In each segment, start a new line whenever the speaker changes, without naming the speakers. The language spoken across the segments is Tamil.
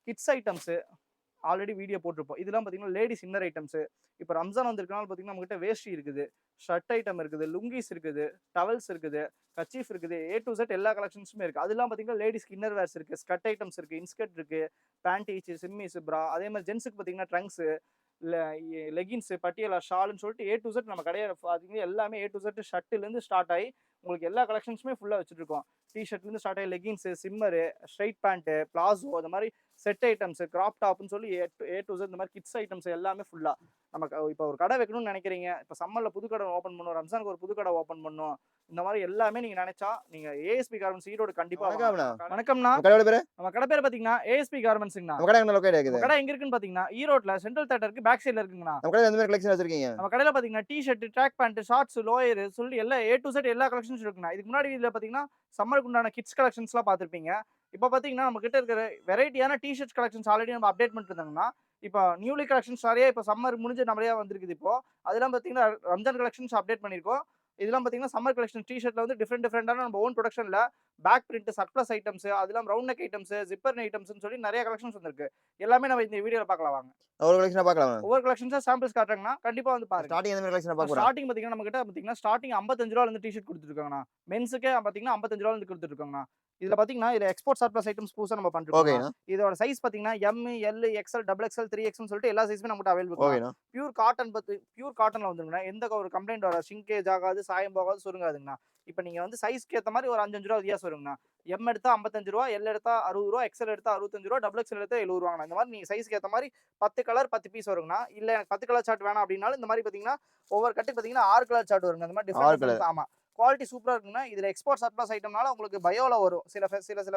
கிட்ஸ் ஐட்டம்ஸ் ஆல்ரெடி வீடியோ போட்டிருப்போம். இதெல்லாம் பார்த்தீங்கன்னா லேடீஸ் இன்னர் ஐட்டம்ஸ். இப்போ ரம்ஜான் வந்திருக்கனால பார்த்தீங்கன்னா நம்மகிட்ட வேஷ்டி இருக்குது, ஷர்ட் ஐட்டம் இருக்குது, லுங்கீஸ் இருக்குது, டவல்ஸ் இருக்குது, கர்ச்சீஃப் இருக்குது, ஏ டு Z எல்லா கலெக்ஷன்ஸுமே இருக்கு. அதெல்லாம் பார்த்தீங்கன்னா லேடீஸ்க்கு இன்னர் வேர்ஸ் இருக்கு, ஸ்கர்ட் ஐட்டம்ஸ் இருக்கு, இன்ஸ்கர்ட் இருக்கு, பேண்டீஸ், சிம்மிஸ், பிரா, அதே மாதிரி ஜென்ஸுக்கு பார்த்தீங்கன்னா ட்ரங்க்ஸ், லெகின்ஸ், பட்டியலா, ஷால்னு சொல்லிட்டு ஏ டு Z நம்ம கடையில பார்த்தீங்கன்னா எல்லாமே ஏ டு Z ஷர்ட்லேருந்து ஸ்டார்ட் ஆகி உங்களுக்கு எல்லா கலெக்ஷன்ஸுமே ஃபுல்லாக வச்சுட்டு இருக்கோம். டிஷர்ட்லேருந்து ஸ்டார்ட் ஆகி லெகின்ஸு, சிம்மரு, ஸ்ட்ரைட் பேண்ட்டு, பிளாசோ, அந்த மாதிரி செட் ஐட்டம்ஸ், கிராப் டாப்னு சொல்லி ஏ டு Z இந்த மாதிரி கிட்ஸ் ஐட்டம்ஸ் எல்லாமே ஃபுல்லாக நமக்கு. இப்போ ஒரு கடை வைக்கணும்னு நினைக்கிறீங்க, இப்போ சம்மரில் புது கடை ஓப்பன் பண்ணணும், ரம்ஜானுக்கு ஒரு புது கடை ஓப்பன் பண்ணணும், இந்த மாதிரி எல்லாமே நீங்க நினைச்சா நீங்க ஏஎஸ்பி கார்மெண்ட்ஸ் ஈரோடு கண்டிப்பா. வணக்கம்ண்ணா. நம்ம கடை பேர் பாத்தீங்கன்னா ஏஎஸ்பி கார்மெண்ட்ஸ்ங்கண்ணா.
நம்ம கடை எங்க லொகேட் ஆகுது?
கடை எங்க இருக்குன்னு பாத்தீங்கன்னா ஈரோட்ல சென்ட்ரல் தியேட்டருக்கு பேக் சைடுல இருக்குங்கண்ணா.
நம்ம கடையில எந்த மாதிரி கலெக்ஷன் வச்சிருக்கீங்க?
நம்ம கடையில பாத்தீங்கன்னா T-shirt, track pant, shorts, lower சொல்லி எல்லா ஏ டு Z எல்லா கலெக்ஷன்ஸ் இருக்குண்ணா. இதுக்கு முன்னாடி இதுல பாத்தீங்கன்னா சம்மருக்கு உண்டான கிட்ஸ் கலெக்ஷன்ஸ்லாம் பார்த்திருப்பீங்க. இப்போ பாத்தீங்கன்னா நம்ம கிட்ட இருக்கிற வெரைட்டியான டி-ஷர்ட் கலெக்ஷன்ஸ் ஆல்ரெடி நம்ம அப்டேட் பண்ணிட்டு இருந்தாங்கன்னா, இப்போ நியூலி கலெக்ஷன்ஸ் நிறைய இப்போ சம்மர் முடிஞ்சு நிறைய வந்திருக்குது. இப்போ அதெல்லாம் பாத்தீங்கன்னா ரம்ஜான் கலெக்ஷன்ஸ் அப்டேட் பண்ணியிருக்கோம். இதெல்லாம் பாத்தீங்கன்னா சம்மர் கலெக்ஷன் டி-ஷர்ட்ல வந்து டிஃபரெண்டான நம்ம ஓன் ப்ரொடக்ஷன்ல பேக் பிரிண்ட், சர்ப்ளஸ் ஐட்டம்ஸ், அதெல்லாம் ரவுண்ட் நெக் ஐட்டம்ஸ், ஜிப்பர் ஐட்டம்ஸ்னு சொல்லி நிறைய கலெக்ஷன்ஸ் வந்திருக்கு. எல்லாமே நம்ம இந்த வீடியோல பார்க்கலாம் வாங்க.
ஒவ்வொரு கலெக்ஷனா பார்க்கலாம்.
ஒவ்வொரு கலெக்ஷன்ஸா சாம்பிள்ஸ் காட்டுறேங்கண்ணா. கண்டிப்பா வந்து பாருங்க.
ஸ்டார்டிங் எந்த மாதிரி கலெக்ஷனா பார்க்க போறோம்?
ஸ்டார்டிங் பாத்தீங்கன்னா நம்ம கிட்ட பாத்தீங்கன்னா ஸ்டார்டிங் ரூ. 55 இருந்து டி-ஷர்ட் கொடுத்துருக்காங்கண்ணா. மென்ஸ்க்கே பாத்தீங்கன்னா ரூ. 55 இருந்து கொடுத்துருக்காங்கண்ணா. இதுல பாத்தீங்கன்னா இதுல எக்ஸ்போர்ட் சர்ப்ளஸ் ஐட்டம்ஸ் புதுசா நம்ம பண்றோம். இதோட சைஸ் பாத்தீங்கன்னா M, L, XL, double XL, 3X னு சொல்லிட்டு எல்லா சைஸுமே நம்மகிட்ட அவைலபிள் இருக்கு. பியூர் காட்டன் பியூர் காட்டன்ல வந்துருங்கண்ணா. எந்த ஒரு கம்ப்ளைண்ட் வராது, ஷிங்கேஜ் ஆகாது, சாயம் போகாது, சுருங்காதுங்கண்ணா. இப்போ நீங்க வந்து சைஸ்க்கு ஏத்த மாதிரி ஒரு ரூ. 5 வித்தியாசம் வருங்கண்ணா. எம் எடுத்தா ரூ. 55, எல் எடுத்தா ரூ. 60, எக்ஸ்எல் எடுத்தா ரூ. 65, டபுள் எக்ஸ்எல் எடுத்தா ரூ. 70. இந்த மாதிரி நீங்க சைஸ்க்கு ஏத்த மாதிரி 10 கலர் 10 பீஸ் வருங்கண்ணா. இல்ல எனக்கு 10 கலர் சார்ட் வேணாம் அப்படின்னாலும் இந்த மாதிரி பாத்தீங்கன்னா ஒவ்வொரு கட்டுக்கு பாத்தீங்கன்னா 6 கலர் சார்ட் வருங்க. அந்த மாதிரி டிஃபரெண்ட். ஆமா, குவாலிட்டி சூப்பரா இருக்குன்னா. இதுல எக்ஸ்போர்ட் சர்ப்ளஸ் ஐட்டம்னால உங்களுக்கு பயோல வரும். சில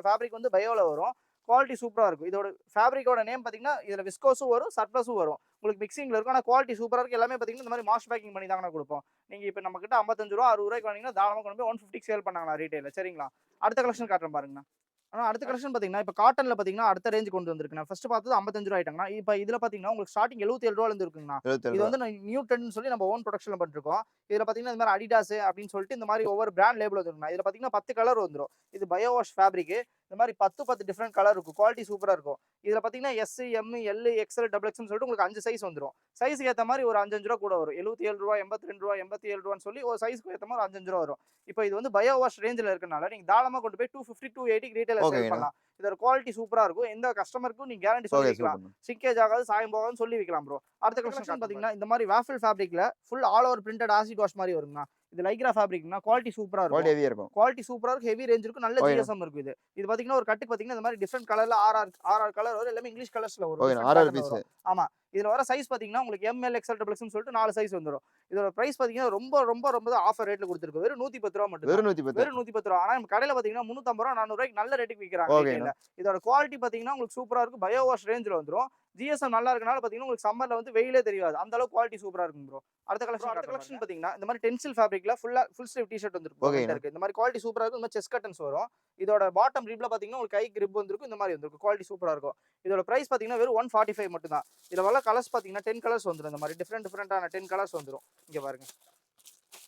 ஃபேப்ரிக் வந்து பயோல வரும். குவாலிட்டி சூப்பரா இருக்கும். இதோட ஃபேப்ரிக்கோட நேம் பாத்தீங்கன்னா இதுல விஸ்கோஸும் வரும், சர்ப்ளஸும் வரும். உங்களுக்கு மிக்சிங்ல இருக்கும். ஆனா குவாலிட்டி சூப்பரா இருக்கு. எல்லாமே பாத்தீங்கன்னா இந்த மாதிரி மாஷ் பேக்கிங் பண்ணி தாங்க கொடுப்போம். நீங்க இப்ப நம்ம கிட்ட ரூ. 55 60 வாங்கினீங்கன்னா தாராளமா கொண்டு போய் 150 சேல் பண்ணாங்களா ரீட்டைல. சரிங்களா? அடுத்த கலெக்ஷன் காட்டுறேன் பாருங்கண்ணா. ஆனா அடுத்த கலெக்ஷன் பாத்தீங்கன்னா இப்ப காட்டன்ல பாத்தீங்கன்னா அடுத்த ரேஞ்ச் கொண்டு வந்திருக்குண்ணா. ஃபர்ஸ்ட் பார்த்தது ரூ. 55 ஆயிட்டாங்கண்ணா. இப்ப இதுல பாத்தீங்கன்னா உங்களுக்கு ஸ்டார்டிங் ரூ. 77 இருந்து இருக்குங்கண்ணா. இது வந்து நியூ ட்ரெண்ட்னு சொல்லி நம்ம ஓன் ப்ரொடக்ஷன்ல பண்ணிருக்கோம். இதுல பாத்தீங்கன்னா இந்த மாதிரி அடிடாஸ் அப்படின்னு சொல்லிட்டு இந்த மாதிரி ஒவ்வொரு பிராண்ட் லேபிள் வந்துருக்குண்ணா. இதுல பாத்தீங்கன்னா 10 கலர் வந்துரும். இது பயோ வாஷ் ஃபேப்ரிக். இந்த மாதிரி 10 டிஃபரெண்ட் கலர் இருக்கும். குவாலிட்டி சூப்பரா இருக்கும். இதுல பாத்தீங்கன்னா S, M, L, XL, double எக்ஸ்னு சொல்லிட்டு உங்களுக்கு 5 சைஸ் வந்துரும். சைஸ்க்கு ஏத்த மாதிரி ஒரு ரூ. 5 கூட வரும். ரூ. 77, ரூ. 82, ரூ. 87 சொல்லி ஒரு சைஸ்க்கு ஏத்த மாதிரி ரூ. 5 வரும். இப்போ இது வந்து பயோ வாஷ் ரேஞ்சில இருக்கனால நீங்க தாராளமா கொண்டு போய் 250 280 ரீட்டைல சேல் பண்ணலாம். இதோட குவாலிட்டி சூப்பரா இருக்கும். எந்த கஸ்டமருக்கும் நீங்க கேரண்டி சொல்லி வைக்கலாம். சிங்கேஜ் ஆகாது, சாயம் போகாதுன்னு சொல்லி வைக்கலாம் ப்ரோ. அடுத்த கலெக்ஷன் பாத்தீங்கன்னா இந்த மாதிரி வாஃபிள் ஃபேப்ரிக்ல full all over printed acid wash மாதிரி வருங்கண்ணா. இது லைக்ரா ஃபேப்ரிக்னா குவாலிட்டி சூப்பரா இருக்கும். குவாலிட்டி சூப்பரா இருக்கும். ஹெவி ரேஞ்ச் இருக்கும். நல்ல ஜிஎஸ்எம் இருக்கும். இது பாத்தீங்கன்னா ஒரு கட்டுக்கு பாத்தீங்கன்னா இந்த மாதிரி டிஃபரெண்ட் கலர்ல ஆர்ஆர் கலர் வரும். எல்லாமே இங்கிலீஷ் கலர்ஸ்ல வரும். ஆமா, இதுல வர சைஸ் பாத்தீங்கன்னா உங்களுக்கு எம், எல், எக்ஸ்எல், டபுள் எக்ஸ்னு சொல்லிட்டு 4 சைஸ் வந்துரும். இதோட பிரைஸ் பாத்தீங்கன்னா ரொம்ப ஆஃபர் ரேட்ல கொடுத்துருக்கு. வெறும் 110 மட்டும். வெறும் 110. ஆனா நம்ம கடையில பாத்தீங்கன்னா 350 400 நல்ல ரேட்டுக்கு விக்கிறாங்க. இதோட குவாலிட்டி பாத்தீங்கன்னா உங்களுக்கு சூப்பரா இருக்கும். பயோ வாஷ் ரேஞ்சில வந்துரும். ஜிஎஸ்எம் நல்லா இருக்கனால பாத்தீங்கன்னா உங்களுக்கு சம்மர்ல வந்து வெயிலே தெரியாது. அந்த அளவுக்கு குவாலிட்டி சூப்பரா இருக்கும் ப்ரோ. அடுத்த கலெக்ஷன் பாத்தீங்கன்னா இந்த மாதிரி டென்சில் ஃபேப்ரிக்ல ஃபுல் ஸ்லீவ் டி-ஷர்ட் வந்துருக்கு. இந்த மாதிரி குவாலிட்டி சூப்பரா இருக்கும். இந்த மாதிரி செஸ்ட் கட்டன்ஸ் வரும். இதோட பாட்டம் ரிப்ல பாத்தீங்கன்னா உங்களுக்கு கை கிரிப் வந்திருக்கும். இந்த மாதிரி வந்திருக்கும். குவாலிட்டி சூப்பரா இருக்கும். இதோட பிரைஸ் பாத்தீங்கன்னா வெறும் 145 மட்டும் தான். இதுல வர கலர்ஸ் பாத்தீங்கன்னா 10 கலர்ஸ் வந்துரும். இந்த மாதிரி டிஃபரெண்டான 10 கலர்ஸ் வந்துரும். இங்க பாருங்க,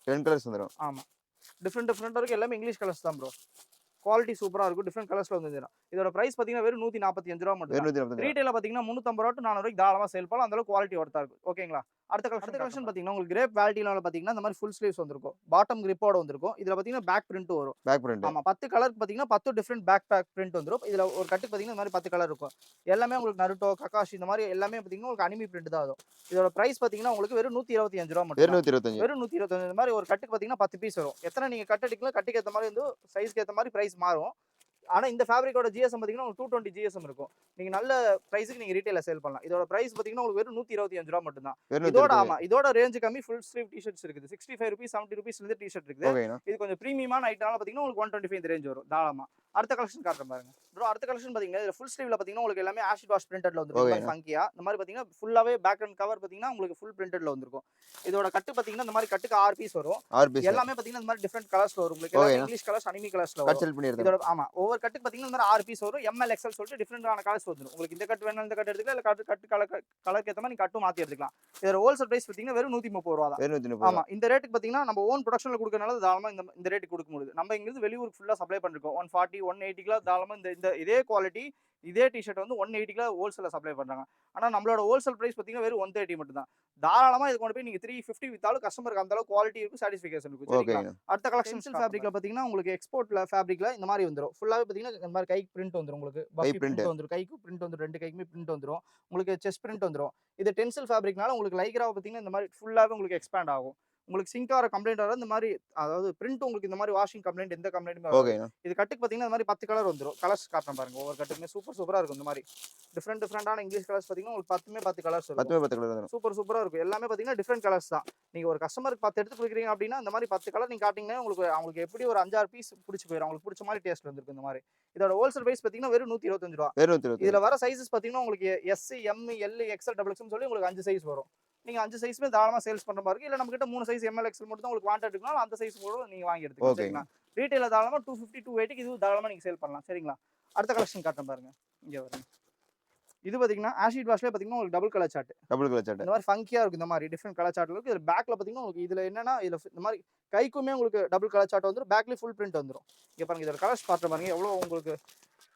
10 கலர்ஸ் வந்துரும். ஆமா, டிஃபரெண்டா இருக்கு. எல்லாமே இங்கிலீஷ் கலர்ஸ் தான் ப்ரோ. குவாலிட்டி சூப்பரா இருக்கும். டிஃபரெண்ட் கலர்ஸ்ல வந்துரும். இதோட பிரைஸ் பாத்தீங்கன்னா வெறும் 145 மட்டும். ரீட்டைல பாத்தீங்கன்னா 350 400 தாராளமா சேல் பண்ணலாம். அந்த அளவுக்கு குவாலிட்டி ஒர்த்தா இருக்கும். ஓகேங்களா? அடுத்த கலெக்ஷன் பாத்தீங்கன்னா உங்களுக்கு கிரேப் குவாலிட்டில பாத்தீங்கன்னா இந்த மாதிரி ஃபுல் ஸ்லீவ்ஸ் வந்திருக்கும். பாட்டம் கிரிப்போட வந்திருக்கும். இதுல பாத்தீங்கன்னா பேக் பிரிண்ட் வரும். ஆமா, 10 கலருக்கு பாத்தீங்கன்னா 10 டிஃபரெண்ட் பேக் பிரிண்ட் வந்துரும். இதுல ஒரு கட்டுக்கு பாத்தீங்கன்னா இந்த மாதிரி 10 கலர் இருக்கும். எல்லாமே உங்களுக்கு நருட்டோ, ககாஷி இந்த மாதிரி எல்லாமே பாத்தீங்கன்னா உங்களுக்கு அனிமி பிரிண்ட் தான் வரும். இதோட பிரைஸ் பாத்தீங்கன்னா உங்களுக்கு வெறும் 125 மட்டும். வெறும் 125. இந்த மாதிரி ஒரு கட்டுக்கு பாத்தீங்கன்னா 10 பீஸ் வரும். எத்தனை நீங்க கட் அடிக்கலாம், கட்டுக்கு ஏத்த மாதிரி வந்து சைஸ்க்கு ஏத்த மாதிரி பிரைஸ் மாறும். ஆனா இந்த ஃபேப்ரிக்கோட ஜிஎஸ்எம் பாத்தீங்கன்னா உங்களுக்கு 220 ஜிஎஸ்எம் இருக்கும். நீங்க நல்ல பிரைஸ்க்கு நீங்க ரீட்டைல சேல் பண்ணலாம். இதோட பிரைஸ் பாத்தீங்கன்னா உங்களுக்கு வெறும் 125 மட்டும் தான். இதோட ரேஞ்ச் கம்மி ஃபுல் ஸ்லீவ் டி-ஷர்ட்ஸ் இருக்குது. 65 ரூபீஸ் 70 ரூபீஸ்ல இருந்து டி-ஷர்ட் இருக்குது. இது கொஞ்சம் பிரீமியமான ஐட்டம்னால பாத்தீங்கன்னா உங்களுக்கு 125 இந்த ரேஞ்ச் வரும் தாராளமா. அடுத்த கலெக்ஷன் காட்டுறேன் பாருங்க ப்ரோ. அடுத்த கலெக்ஷன் பாத்தீங்கன்னா இதுல ஃபுல் ஸ்லீவ்ல பாத்தீங்கன்னா உங்களுக்கு எல்லாமே ஆசிட் வாஷ் பிரிண்டட்ல வந்துரும். ஃபங்கியா இந்த மாதிரி பாத்தீங்கன்னா ஃபுல்லாவே பேக் அண்ட் கவர் பாத்தீங்கன்னா உங்களுக்கு ஃபுல் பிரிண்டட்ல வந்திருக்கும். இதோட கட்டு பாத்தீங்கன்னா இந்த மாதிரி கட்டுக்கு 6 பீஸ் வரும். எல்லாமே பாத்தீங்கன்னா இந்த மாதிரி டிஃபரெண்ட் கலர்ஸ்ல வரும். உங்களுக்கு எல்லாமே இங்கிலீஷ் கலர்ஸ், அனிமி கலர்ஸ்ல வரும். இதோட ஆமா, ஒவ்வொரு கட்டுக்கு பாத்தீங்கன்னா இந்த மாதிரி 6 பீஸ் வரும். எம், எல், எக்ஸ்எல் சொல்லிட்டு டிஃபரெண்டான கலர்ஸ் வந்துரும். உங்களுக்கு இந்த கட் வேணா இந்த கட் எடுத்துக்கலாம். இல்ல கட்டு கலருக்கு ஏத்த மாதிரி நீங்க கட்டும் மாத்தி எடுத்துக்கலாம். இதோட ஹோல்சேல் பிரைஸ் பாத்தீங்கன்னா வெறும் 130 ரூபாய் தான். ஆமா, இந்த ரேட்டுக்கு பாத்தீங்கன்னா நம்ம ஓன் ப்ரொடக்ஷன்ல கொடுக்கறனால தாராளமா இந்த ரேட்டுக்கு கொடுக்க முடியுது. நம்ம இங்க இருந்து வெளியூருக்கு ஃபுல்லா சப்ளை பண்ணிருக்கோம். 140 180 தாராளமா இந்த இதே குவாலிட்டி இதே டிஷர்ட் வந்து 180க்கு ஹோல்சேல்ல சப்ளை பண்றாங்க. ஆனா நம்மளோட ஹோல்சேல் பிரைஸ் பாத்தீங்கன்னா வெறும் 130 மட்டும் தான். தாராளமா இது கொண்டு போய் நீங்க 350 வித்தாலும் கஸ்டமருக்கு அந்த அளவுக்கு குவாலிட்டி இருக்கும், சாட்டிஸ்ஃபிகேஷன் இருக்கும். சரிங்களா?
ஓகேங்க.
அடுத்த கலெக்ஷன்ஸ் ஃபேப்ரிக்ல பாத்தீங்கன்னா உங்களுக்கு எக்ஸ்போர்ட்ல ஃபேப்ரிக்ல இந்த மாதிரி வந்துரும். ஃபுல்லாவே பாத்தீங்கன்னா இந்த மாதிரி கைக்கு பிரிண்ட் வந்துரும் உங்களுக்கு. Puffy
print.
பிரிண்ட் வந்துரும். கைக்கு பிரிண்ட் வந்துரும். 2 கைக்குமே பிரிண்ட் வந்துரும். உங்களுக்கு செஸ்ட் பிரிண்ட் வந்துரும். இது டென்சில் ஃபேப்ரிக்னால உங்களுக்கு லைக்ராவை பாத்தீங்கன்னா இந்த மாதிரி ஃபுல்லாவே உங்களுக்கு எக்ஸ்பேண்ட் ஆகும். உங்களுக்கு சிங்க் ஆற கம்ப்ளைண்ட் வராது. இந்த மாதிரி அதாவது பிரிண்ட் உங்களுக்கு இந்த மாதிரி வாஷிங் கம்ப்ளைண்ட் எந்த கம்ப்ளைண்ட்டுமே வராது.
ஓகேங்க.
இது கட்டுக்கு பாத்தீங்கன்னா இந்த மாதிரி 10 கலர் வந்துரும். கலர்ஸ் காட்டுறேன் பாருங்க. ஒவ்வொரு கட்டுக்குமே சூப்பரா இருக்கும். இந்த மாதிரி டிஃபரெண்டான இங்கிலீஷ் கலர்ஸ் பாத்தீங்கன்னா உங்களுக்கு 10 கலர்ஸ் இருக்கும்.
10 கலர் வந்துரும்.
சூப்பரா இருக்கும். எல்லாமே பாத்தீங்கன்னா டிஃபரெண்ட் கலர்ஸ் தான். நீங்க ஒரு கஸ்டமருக்கு 10 எடுத்து குடுக்குறீங்க அப்படின்னா இந்த மாதிரி 10 கலர் நீங்க காட்டிங்கன்னா அவங்களுக்கு எப்படி ஒரு 5, 6 பீஸ் பிடிச்சு போயிடும். அவங்களுக்கு பிடிச்ச மாதிரி டேஸ்ட் வந்துருக்கும் இந்த மாதிரி. இதோட ஹோல்சேல் பிரைஸ் பாத்தீங்கன்னா வெறும் 125 ரூபாய்.
வெறும் 125.
இதுல வர சைஸஸ் பாத்தீங்கன்னா உங்களுக்கு S, M, L, XL, double XL சொல்லி உங்களுக்கு 5 சைஸ் வரும். நீங்க 5 சைஸ்மே தாராளமா சேல்ஸ் பண்ற மாதிரி இருக்கு. இல்ல நம்ம கிட்ட 3 சைஸ் எம்எல், எக்ஸ்எல் மட்டும் தான் உங்களுக்கு வாண்டட் இருக்குனா அந்த சைஸ் கூட நீங்க வாங்கி எடுத்துக்கலாம். சரிங்களா? ரீட்டைல்ல தாராளமா 250, 280க்கு இது தாராளமா நீங்க சேல் பண்ணலாம். சரிங்களா? அடுத்த கலெக்ஷன் காட்டுறேன் பாருங்க. இங்க வருங்க. இது பாத்தீங்கன்னா ஆசிட் வாஷ்ல பாத்தீங்கன்னா உங்களுக்கு டபுள் கலர் சார்ட். இந்த மாதிரி ஃபங்கியா இருக்கும். இந்த மாதிரி டிஃபரெண்ட் கலர் சார்ட்ல இருக்கு. இதுல பேக்ல பாத்தீங்கன்னா உங்களுக்கு இதுல என்னன்னா இதுல இந்த மாதிரி கைக்குமே உங்களுக்கு டபுள் கலர் சார்ட் வந்துரும். பேக்லயே ஃபுல் பிரிண்ட் வந்துரும். இங்க பாருங்க இதோட கலர்ஸ் காட்டுறேன் பாருங்க. எவ்வளவு உங்களுக்கு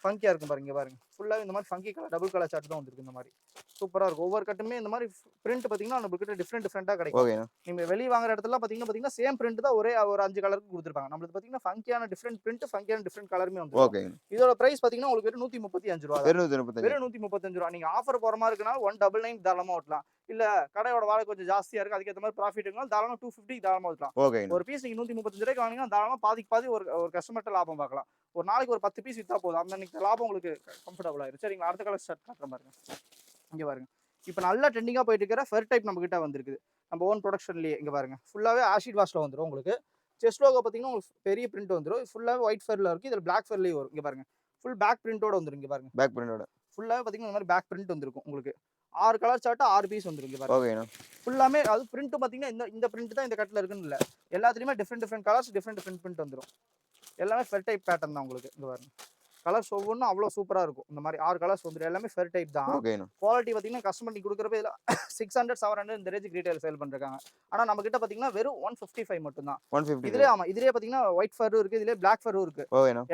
ஃபங்கியா இருக்கும் பாருங்க. பாருங்க ஃபுல்லாவே இந்த மாதிரி funky colour double colour short தான் வந்திருக்கு. இந்த மாதிரி சூப்பரா இருக்கும். ஒவ்வொரு கட்டுமே இந்த மாதிரி பிரிண்ட் பாத்தீங்கன்னா நம்ம கிட்ட டிஃபரெண்டா கிடைக்கும். நீங்க வெளிய வாங்குற இடத்துல பாத்தீங்கன்னா சேம் பிரிண்ட் தான் ஒரே ஒரு 5 கலருக்கு கொடுத்திருப்பாங்க. நம்மளுக்கு பாத்தீங்கன்னா ஃபங்கியான டிஃபரெண்ட் பிரிண்ட், ஃபங்கியான டிஃபரெண்ட் கலருமே வந்துரும். இதோட பிரைஸ் பாத்தீங்கன்னா உங்களுக்கு வெறும் 135 ரூபாய். வெறும் 135 ரூபாய். நீங்க ஆஃபர் போற மாதிரி இருக்கனால 199 தாராளமா ஓட்டலாம். இல்ல கடையோட வாடகை கொஞ்சம் ஜாஸ்தியா இருக்கு, அதுக்கு ஏத்த மாதிரி ப்ராஃபிட் இருக்குனால தாராளமா 250 தாராளமா ஓட்டலாம். ஒரு பீஸ் நீங்க 135 ரூபாய்க்கு வாங்குனீங்கன்னா தாராளமா பாதிக்கு பாதி ஒரு கஸ்டமர்ட்ட லாபம் பார்க்கலாம். ஒரு நாளைக்கு ஒரு 10 பீஸ் வித்தா போதும். அந்த லாபம் உங்களுக்கு கம்ஃபர்டபுள் ஆயிரும். சரிங்களா? அடுத்த கலர் ஷர்ட் காட்டுறேன் பாருங்க. இங்க பாருங்க. இப்போ நல்லா ட்ரெண்டிங்கா போயிட்டு இருக்கிற ஃபெர் டைப் நம்ம கிட்ட வந்திருக்குது. நம்ம ஓன் ப்ரொடக்ஷன்லயே. இங்க பாருங்க. ஃபுல்லாவே ஆசிட் வாஷ்ல வந்துரும் உங்களுக்கு. செஸ்ட் லோகோ பாத்தீங்கன்னா உங்களுக்கு பெரிய பிரிண்ட் வந்துரும். ஃபுல்லாவே ஒயிட் ஃபெர்ல இருக்கு. இதுல பிளாக் ஃபெர்லயே வரும். இங்க பாருங்க. ஃபுல் பேக் பிரிண்டோட வந்துரும். இங்க பாருங்க.
பேக் பிரிண்டோட.
ஃபுல்லாவே பாத்தீங்கன்னா இந்த மாதிரி பேக் பிரிண்ட் வந்திருக்கும் உங்களுக்கு. 6 கலர் சார்ட் 6 பீஸ் வந்துரும். இங்க பாருங்க. ஃபுல்லாமே அது பிரிண்ட் பாத்தீங்கன்னா இந்த பிரிண்ட் தான் இந்த கட்ல இருக்குன்னு இல்ல. எல்லாத்துலயுமே டிஃபரெண்ட் கலர்ஸ், டிஃபரெண்ட் பிரிண்ட் வந்துரும். எல்லாமே ஃபெர் டைப் பேட்டர்ன் தான் உங்களுக்கு. இங்க பாருங்க. கலர்ஸ் ஒவ்வொன்றும் அவ்வளோ சூப்பரா இருக்கும். இந்த மாதிரி 6 கலர்ஸ் வந்துடும். எல்லாமே ஃபெர் டைப் தான். குவாலிட்டி பார்த்தீங்கன்னா கஸ்டமர் நீ கொடுக்குறப்ப இதில் 600, 700 இந்த ரேஞ்சுக்கு ரீட்டைல் சேல் பண்ணிருக்காங்க. ஆனால் நம்ம கிட்ட பார்த்தீங்கன்னா வெறும் 155 மட்டும் தான். இதுலேயே இதுலேயே பார்த்தீங்கன்னா ஒயிட் ஃபரும் இருக்கு, இதுலேயே பிளாக் ஃபரும் இருக்கு.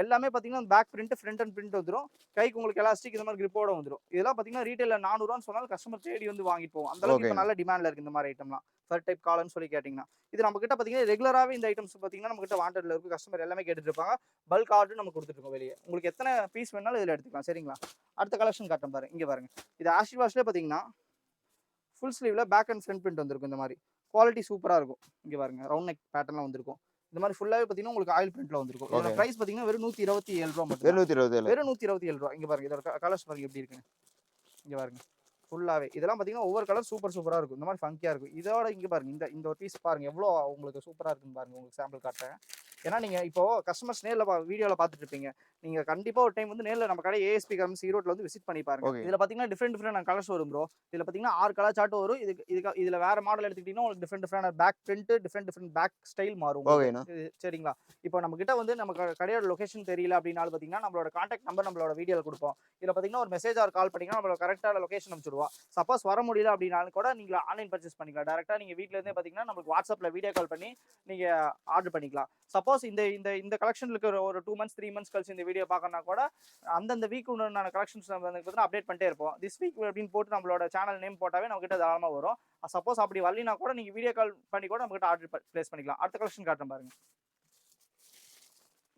எல்லாமே பார்த்தீங்கன்னா back print, front and print வந்துடும். கைக்கு உங்களுக்கு எலாஸ்டிக் இந்த மாதிரி கிரிப்போட வந்துடும். இதெல்லாம் பார்த்தீங்கன்னா ரீட்டைல 400 ரூபான்னு சொன்னாலும் கஸ்டமர் தேடி வந்து வாங்கிட்டு போவோம். அந்த அளவுக்கு இப்போ நல்ல டிமாண்ட்ல இருக்கு இந்த மாதிரி ஐட்டம்லாம். ஃபெர் டைப் காலன்னு சொல்லி கேட்டிங்கன்னா இது நம்ம கிட்ட பார்த்தீங்கன்னா ரெகுலராகவே இந்த ஐட்டம்ஸ் பார்த்தீங்கன்னா நம்ம கிட்ட வாண்டட்ல இருக்கு. கஸ்டமர் எல்லாமே கேட்டுட்டு இருப்பாங்க. பல்க் ஆர்டர் நம்ம கொடுத்துட்டு இருக்கோம் வெளியே. உங்களுக்கு எத்தனை பீஸ் வேணாலும் இதில் எடுத்துக்கலாம். சரிங்களா? அடுத்த கலெக்ஷன் காட்டுறேன் பாருங்க. இங்க பாருங்க. இது ஆஷி வாஷ்லேயே பார்த்தீங்கன்னா ஃபுல் ஸ்லீவ்ல பேக் அண்ட் ஃப்ரண்ட் பிரிண்ட் வந்திருக்கும். இந்த மாதிரி குவாலிட்டி சூப்பரா இருக்கும். இங்க பாருங்க. ரவுண்ட் நெக் பேட்டர்ன்லாம் வந்திருக்கும். இந்த மாதிரி ஃபுல்லாவே பார்த்தீங்கன்னா உங்களுக்கு ஆயில் பிரிண்ட்ல வந்திருக்கும். இதோட பிரைஸ் பார்த்தீங்கன்னா வெறும் 127 ரூபாய் மட்டும். வெறும் 127 ரூபாய். இங்க பாருங்க. இதோட கலர்ஸ் பாருங்க எப்படி இருக்குன்னு. இங்க பாருங்க. ஃபுல்லாவே இதெல்லாம் பார்த்தீங்கன்னா ஒவ்வொரு கலர் சூப்பரா இருக்கும். இந்த மாதிரி ஃபங்கியா இருக்கும். இதோட இங்க பாருங்க. இந்த ஒரு பீஸ் பாருங்க எவ்வளோ உங்களுக்கு சூப்பரா இருக்குன்னு பாருங்க. உங்களுக்கு சாம்பிள் காட்டுறேன். ஏன்னா நீங்க இப்போ கஸ்டமர்ஸ் நேர்ல வீடியோல பார்த்துட்டு இருப்பீங்க. நீங்க கண்டிப்பா ஒரு டைம் வந்து நேர்ல நம்ம கடை ஏஎஸ்பி கரன்சி ஈரோட்ல வந்து விசிட் பண்ணி பாருங்க. இதுல பாத்தீங்கன்னா டிஃபரெண்ட் கலர்ஸ் வரும் ப்ரோ. இதுல பாத்தீங்கன்னா 6 கலர் சார்ட் வரும். இதுல வேற மாடல் எடுத்துக்கிட்டீங்கன்னா உங்களுக்கு different back print, different back style மாறும். சரிங்களா? இப்போ நம்ம கிட்ட வந்து நம்ம கடையோட லொகேஷன் தெரியல அப்படின்னாலும் பாத்தீங்கன்னா நம்மளோட கான்டாக்ட் நம்பர் நம்மளோட வீடியோல கொடுப்போம். இதுல பாத்தீங்கன்னா ஒரு மெசேஜ் ஆர் கால் பண்ணீங்கன்னா நம்மளோட கரெக்டான லொகேஷன் அனுப்பிச்சிடுவோம். சப்போஸ் வர முடியல அப்படின்னாலும் கூட நீங்க ஆன்லைன் பர்ச்சேஸ் பண்ணிக்கலாம். டைரக்டா நீங்க வீட்ல இருந்தே பாத்தீங்கன்னா நமக்கு வாட்ஸ்அப்ல வீடியோ கால் பண்ணி நீங்க ஆர்டர் பண்ணிக்கலாம். சப்போஸ் இந்த கலெக்ஷன்ல இருக்கிற ஒரு 2 months 3 months கழிச்சு இந்த வீடியோ பார்க்கறனா கூட அந்தந்த வீக் உண்டான கலெக்ஷன்ஸ் நம்ம வந்து அப்டேட் பண்ணிட்டே இருப்போம். திஸ் வீக் அப்படின்னு போட்டு நம்மளோட சேனல் நேம் போட்டாவே நம்ம கிட்ட தாராளமா வரும். சப்போஸ் அப்படி வரலினா கூட நீங்க வீடியோ கால் பண்ணி கூட நம்ம கிட்ட ஆர்டர் பிளேஸ் பண்ணிக்கலாம். அடுத்த கலெக்ஷன் காட்டுறேன் பாருங்க.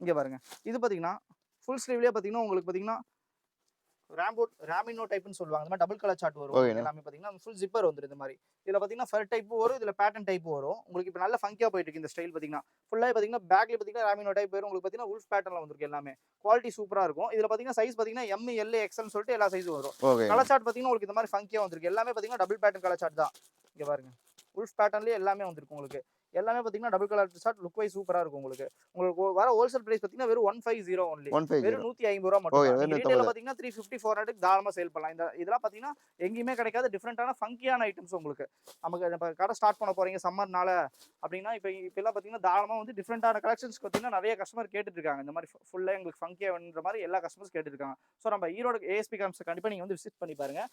இங்க பாருங்க. இது பாத்தீங்கன்னா ஃபுல் ஸ்லீவ்லயே பாத்தீங்கன்னா உங்களுக்கு பாத்தீங்கன்னா ராமினோ டைப்னு சொல்லுவாங்க. இந்த மாதிரி டபுள் கலர் சார்ட் வரும். எல்லாமே பாத்தீங்கன்னா ஃபுல் ஜிப்பர் வந்துரும். இந்த மாதிரி இதுல பாத்தீங்கன்னா ஃபர் டைப் வரும். இதுல பேட்டர்ன் டைப் வரும். உங்களுக்கு இப்போ நல்ல ஃபங்கியா போயிட்டு இருக்கு இந்த ஸ்டைல். பாத்தீங்கன்னா ஃபுல்லாவே பாத்தீங்கன்னா பேக்ல பாத்தீங்கன்னா ராமினோ டைப் வரும். உங்களுக்கு பாத்தீங்கன்னா உல்ஃப் பேட்டர்ன்ல வந்திருக்கு. எல்லாமே குவாலிட்டி சூப்பரா இருக்கும். இதுல பாத்தீங்கன்னா சைஸ் பாத்தீங்கன்னா எம், எல், எக்ஸ்எல் சொல்லிட்டு எல்லா சைஸும் வரும். கலர் சார்ட் பாத்தீங்கன்னா உங்களுக்கு இந்த மாதிரி ஃபங்கியா வந்திருக்கு. எல்லாமே பாத்தீங்கன்னா டபுள் பேட்டர்ன் கலர் சார்ட் தான். இங்க பாருங்க. உல்ஃப் பேட்டர்ன்லயே எல்லாமே வந்திருக்கு உங்களுக்கு. எல்லாமே பாத்தீங்கன்னா double colour short look wise சூப்பரா இருக்கும். உங்களுக்கு வர ஹோல்சேல் பிரைஸ் பாத்தீங்கன்னா வெறும் 150 ஒன்லி. வெறும் 150 ரூபாய் மட்டும். ரீட்டைல்ல பாத்தீங்கன்னா 350, 400 தாராளமா சேல் பண்ணலாம். இதெல்லாம் பாத்தீங்கன்னா எங்கேயுமே கிடைக்காத டிஃபரெண்டான ஃபங்கியான ஐட்டம்ஸ் உங்களுக்கு. நமக்கு கடை ஸ்டார்ட் பண்ண போறீங்க சம்மர்னால அப்படின்னா இப்போ எல்லாம் பாத்தீங்கன்னா தாராளமா வந்து டிஃபரெண்டான கலெக்ஷன்ஸ் பாத்தீங்கன்னா நிறைய கஸ்டமர் கேட்டுட்டு இருக்காங்க. இந்த மாதிரி ஃபுல்லா எங்களுக்கு ஃபங்கியா வேணுன்ற மாதிரி எல்லா கஸ்டமர்ஸ் கேட்டுட்டு இருக்காங்க. ஸோ நம்ம ஈரோடு ஏஎஸ்பி கம்ஸ் கண்டிப்பா நீங்க வந்து விசிட் பண்ணி பாருங்க.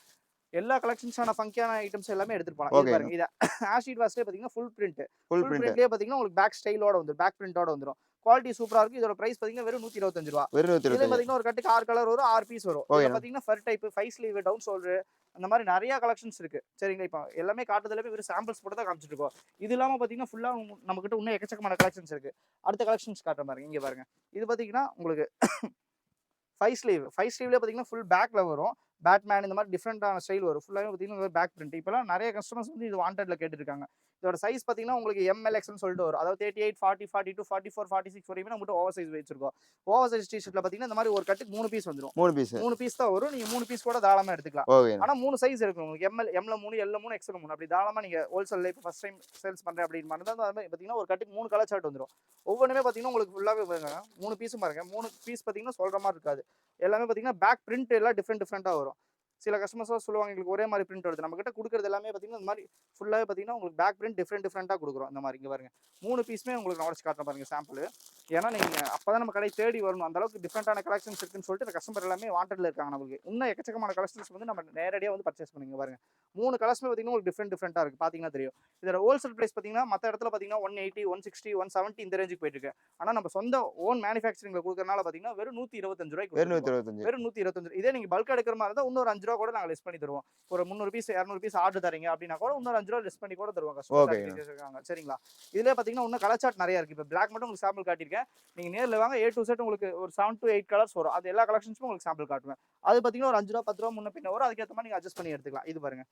எல்லா கலெக்ஷன்ஸான ஃபங்கியான ஐட்டம்ஸ் எல்லாமே எடுத்துட்டு போலாம். பாருங்க. இது ஆஷிட் வாஷ்லயே பாத்தீங்கன்னா ஃபுல் பிரிண்ட்லயே பாத்தீங்கன்னா உங்களுக்கு பேக் ஸ்டைலோட வந்துரும். பேக் பிரிண்டோட வந்துரும். குவாலிட்டி சூப்பரா இருக்கு. இதோட பிரைஸ் பாத்தீங்கன்னா வெறும் 125 ரூபா.
வெறும்
இதுல
125.
பாத்தீங்கன்னா ஒரு கட்டுக்கு 6 கலர் வரும், 6 பீஸ் வரும். இதுல
ஓகேண்ணா.
பாத்தீங்கன்னா ஃபர் டைப், 5 ஸ்லீவ், டவுன் ஷோல்டர் அந்த மாதிரி நிறைய கலெக்ஷன்ஸ் இருக்கு. சரிங்களா? இப்போ எல்லாமே காட்டுறதுல வெறும் சாம்பிள்ஸ் மட்டும் தான் காமிச்சிட்டு இருக்கோம். இது இல்லாம பாத்தீங்கன்னா ஃபுல்லா நம்ம கிட்ட இன்னும் எக்கச்சக்கமான கலெக்ஷன்ஸ் இருக்கு. அடுத்த கலெக்ஷன்ஸ் காட்டுற பாருங்க. இங்க பாருங்க. இது பாத்தீங்கன்னா உங்களுக்கு 5 ஸ்லீவ். 5 ஸ்லீவ்லயே பாத்தீங்கன்னா ஃபுல் பேக்ல வரும். பேட்மேன் இந்த மாதிரி டிஃபரெண்டான ஸ்டைல் வரும். ஃபுல்லாவே பாத்தீங்கன்னா பேக் பிரிண்ட். இப்பலாம் நிறைய கஸ்டமர்ஸ் வந்து இது வாண்டட்ல கேட்டுருக்காங்க. இதோட சைஸ் பாத்தீங்கன்னா உங்களுக்கு எம்எல் எக்ஸ்னு சொல்லிட்டு வரும். அதாவது 38, 40, 42, 44, 46 வரைக்கும் நம்ம ஓவர் சைஸ் வச்சிருக்கோம். ஓவர் சைஸ் டி-ஷர்ட்ல பாத்தீங்கன்னா இந்த மாதிரி ஒரு கட்டுக்கு 3 பீஸ் வந்துரும்.
3 பீஸ்.
3 பீஸ் தான் வரும். நீங்க 3 பீஸ் கூட தாராளமா எடுத்துக்கலாம்.
ஓகேண்ணா.
ஆனா 3 சைஸ் இருக்கு உங்களுக்கு. எம்ல 3, எல்ல 3, எக்ஸ்எல் 3 அப்படி தாராளமா நீங்க ஹோல்சேல்ல இப்ப ஃபர்ஸ்ட் டைம் சேல்ஸ் பண்றேன் அப்படின்னு பண்ணா அது மாதிரி பாத்தீங்கன்னா ஒரு கட்டுக்கு 3 கலர் ஷர்ட் வந்துரும். ஒவ்வொண்ணுமே பாத்தீங்கன்னா உங்களுக்கு ஃபுல்லாவே பாருங்க. 3 பீஸும் பாருங்க. 3 பீஸ் பாத்தீங்கன்னா சொல்ற மாதிரி இருக்காது. எல்லாமே பாத்தீங்கன்னா பேக் பிரிண்ட் எல்லாம் டிஃபரெண்டா வரும். சில கஸ்டமர்ஸ் சொல்லுவாங்க எங்களுக்கு ஒரே மாதிரி பிரிண்ட் வருது. நம்ம கிட்ட கொடுக்குறது எல்லாமே பாத்தீங்கன்னா இந்த மாதிரி ஃபுல்லாவே பாத்தீங்கன்னா உங்களுக்கு பேக் பிரிண்ட் டிஃபரெண்டா கொடுக்குறோம். இந்த மாதிரி இங்க பாருங்க. 3 பீஸுமே உங்களுக்கு நான் உடைச்சு காட்டுறேன் பாருங்க சாம்பிள். ஏன்னா நீங்க அப்பதான் நம்ம கடை தேடி வரணும். அந்த அளவுக்கு டிஃபரெண்டான கலெக்ஷன்ஸ் இருக்குன்னு சொல்லிட்டு இந்த கஸ்டமர் எல்லாமே வாண்டட்ல இருக்காங்க நமக்கு. இன்னும் எக்கச்சக்கமான கலெக்ஷன்ஸ் வந்து நம்ம நேரடியா வந்து பர்ச்சேஸ் பண்ணுங்க பாருங்க. 3 கலர்ஸ்மே பாத்தீங்கன்னா உங்களுக்கு டிஃபரெண்டா இருக்கு. பாத்தீங்கன்னா தெரியும். இதோட ஹோல்சேல் பிரைஸ் பாத்தீங்கன்னா மத்த இடத்துல பாத்தீங்கன்னா 180, 160, 170 இந்த ரேஞ்சுக்கு போயிட்டு இருக்கு. ஆனா நம்ம சொந்த ஓன் மேனுஃபேக்சரிங்ல கொடுக்கறனால பாத்தீங்கன்னா வெறும் 125 ரூபாய்க்கு
வெறும் 125.
வெறும் 125. இதே நீங்க பல்க் எடுக்கிற மாதிரி இருந்தா இன்னொரு 5 ரூபா கூட நாங்க லெஸ் பண்ணி தருவோம். ஒரு 300 பீஸ் 200 பீஸ் ஆர்டர் தரீங்க அப்படின்னா கூட இன்னொரு 5 ரூபா லெஸ் பண்ணி கூட தருவாங்க கஸ்டமர். சரிங்களா? இதுல பாத்தீங்கன்னா இன்னும் கலர் சார்ட் நிறைய இருக்கு. இப்போ பிளாக் மட்டும் உங்களுக்கு சாம்பிள் காட்டியிருக்கேன். நீங்க நேர்ல வாங்க A to Z உங்களுக்கு ஒரு 7 to 8 கலர்ஸ் வரும். அது எல்லா கலெக்ஷன்ஸும் உங்களுக்கு சாம்பிள் காட்டுவேன். அது பாத்தீங்கன்னா ஒரு 5 ரூபா 10 ரூபா முன்ன பின்ன வரும். அதுக்கேற்ற மாதிரி நீங்க அட்ஜஸ்ட் பண்ணி எடுத்துக்கலாம். இது பாருங்க.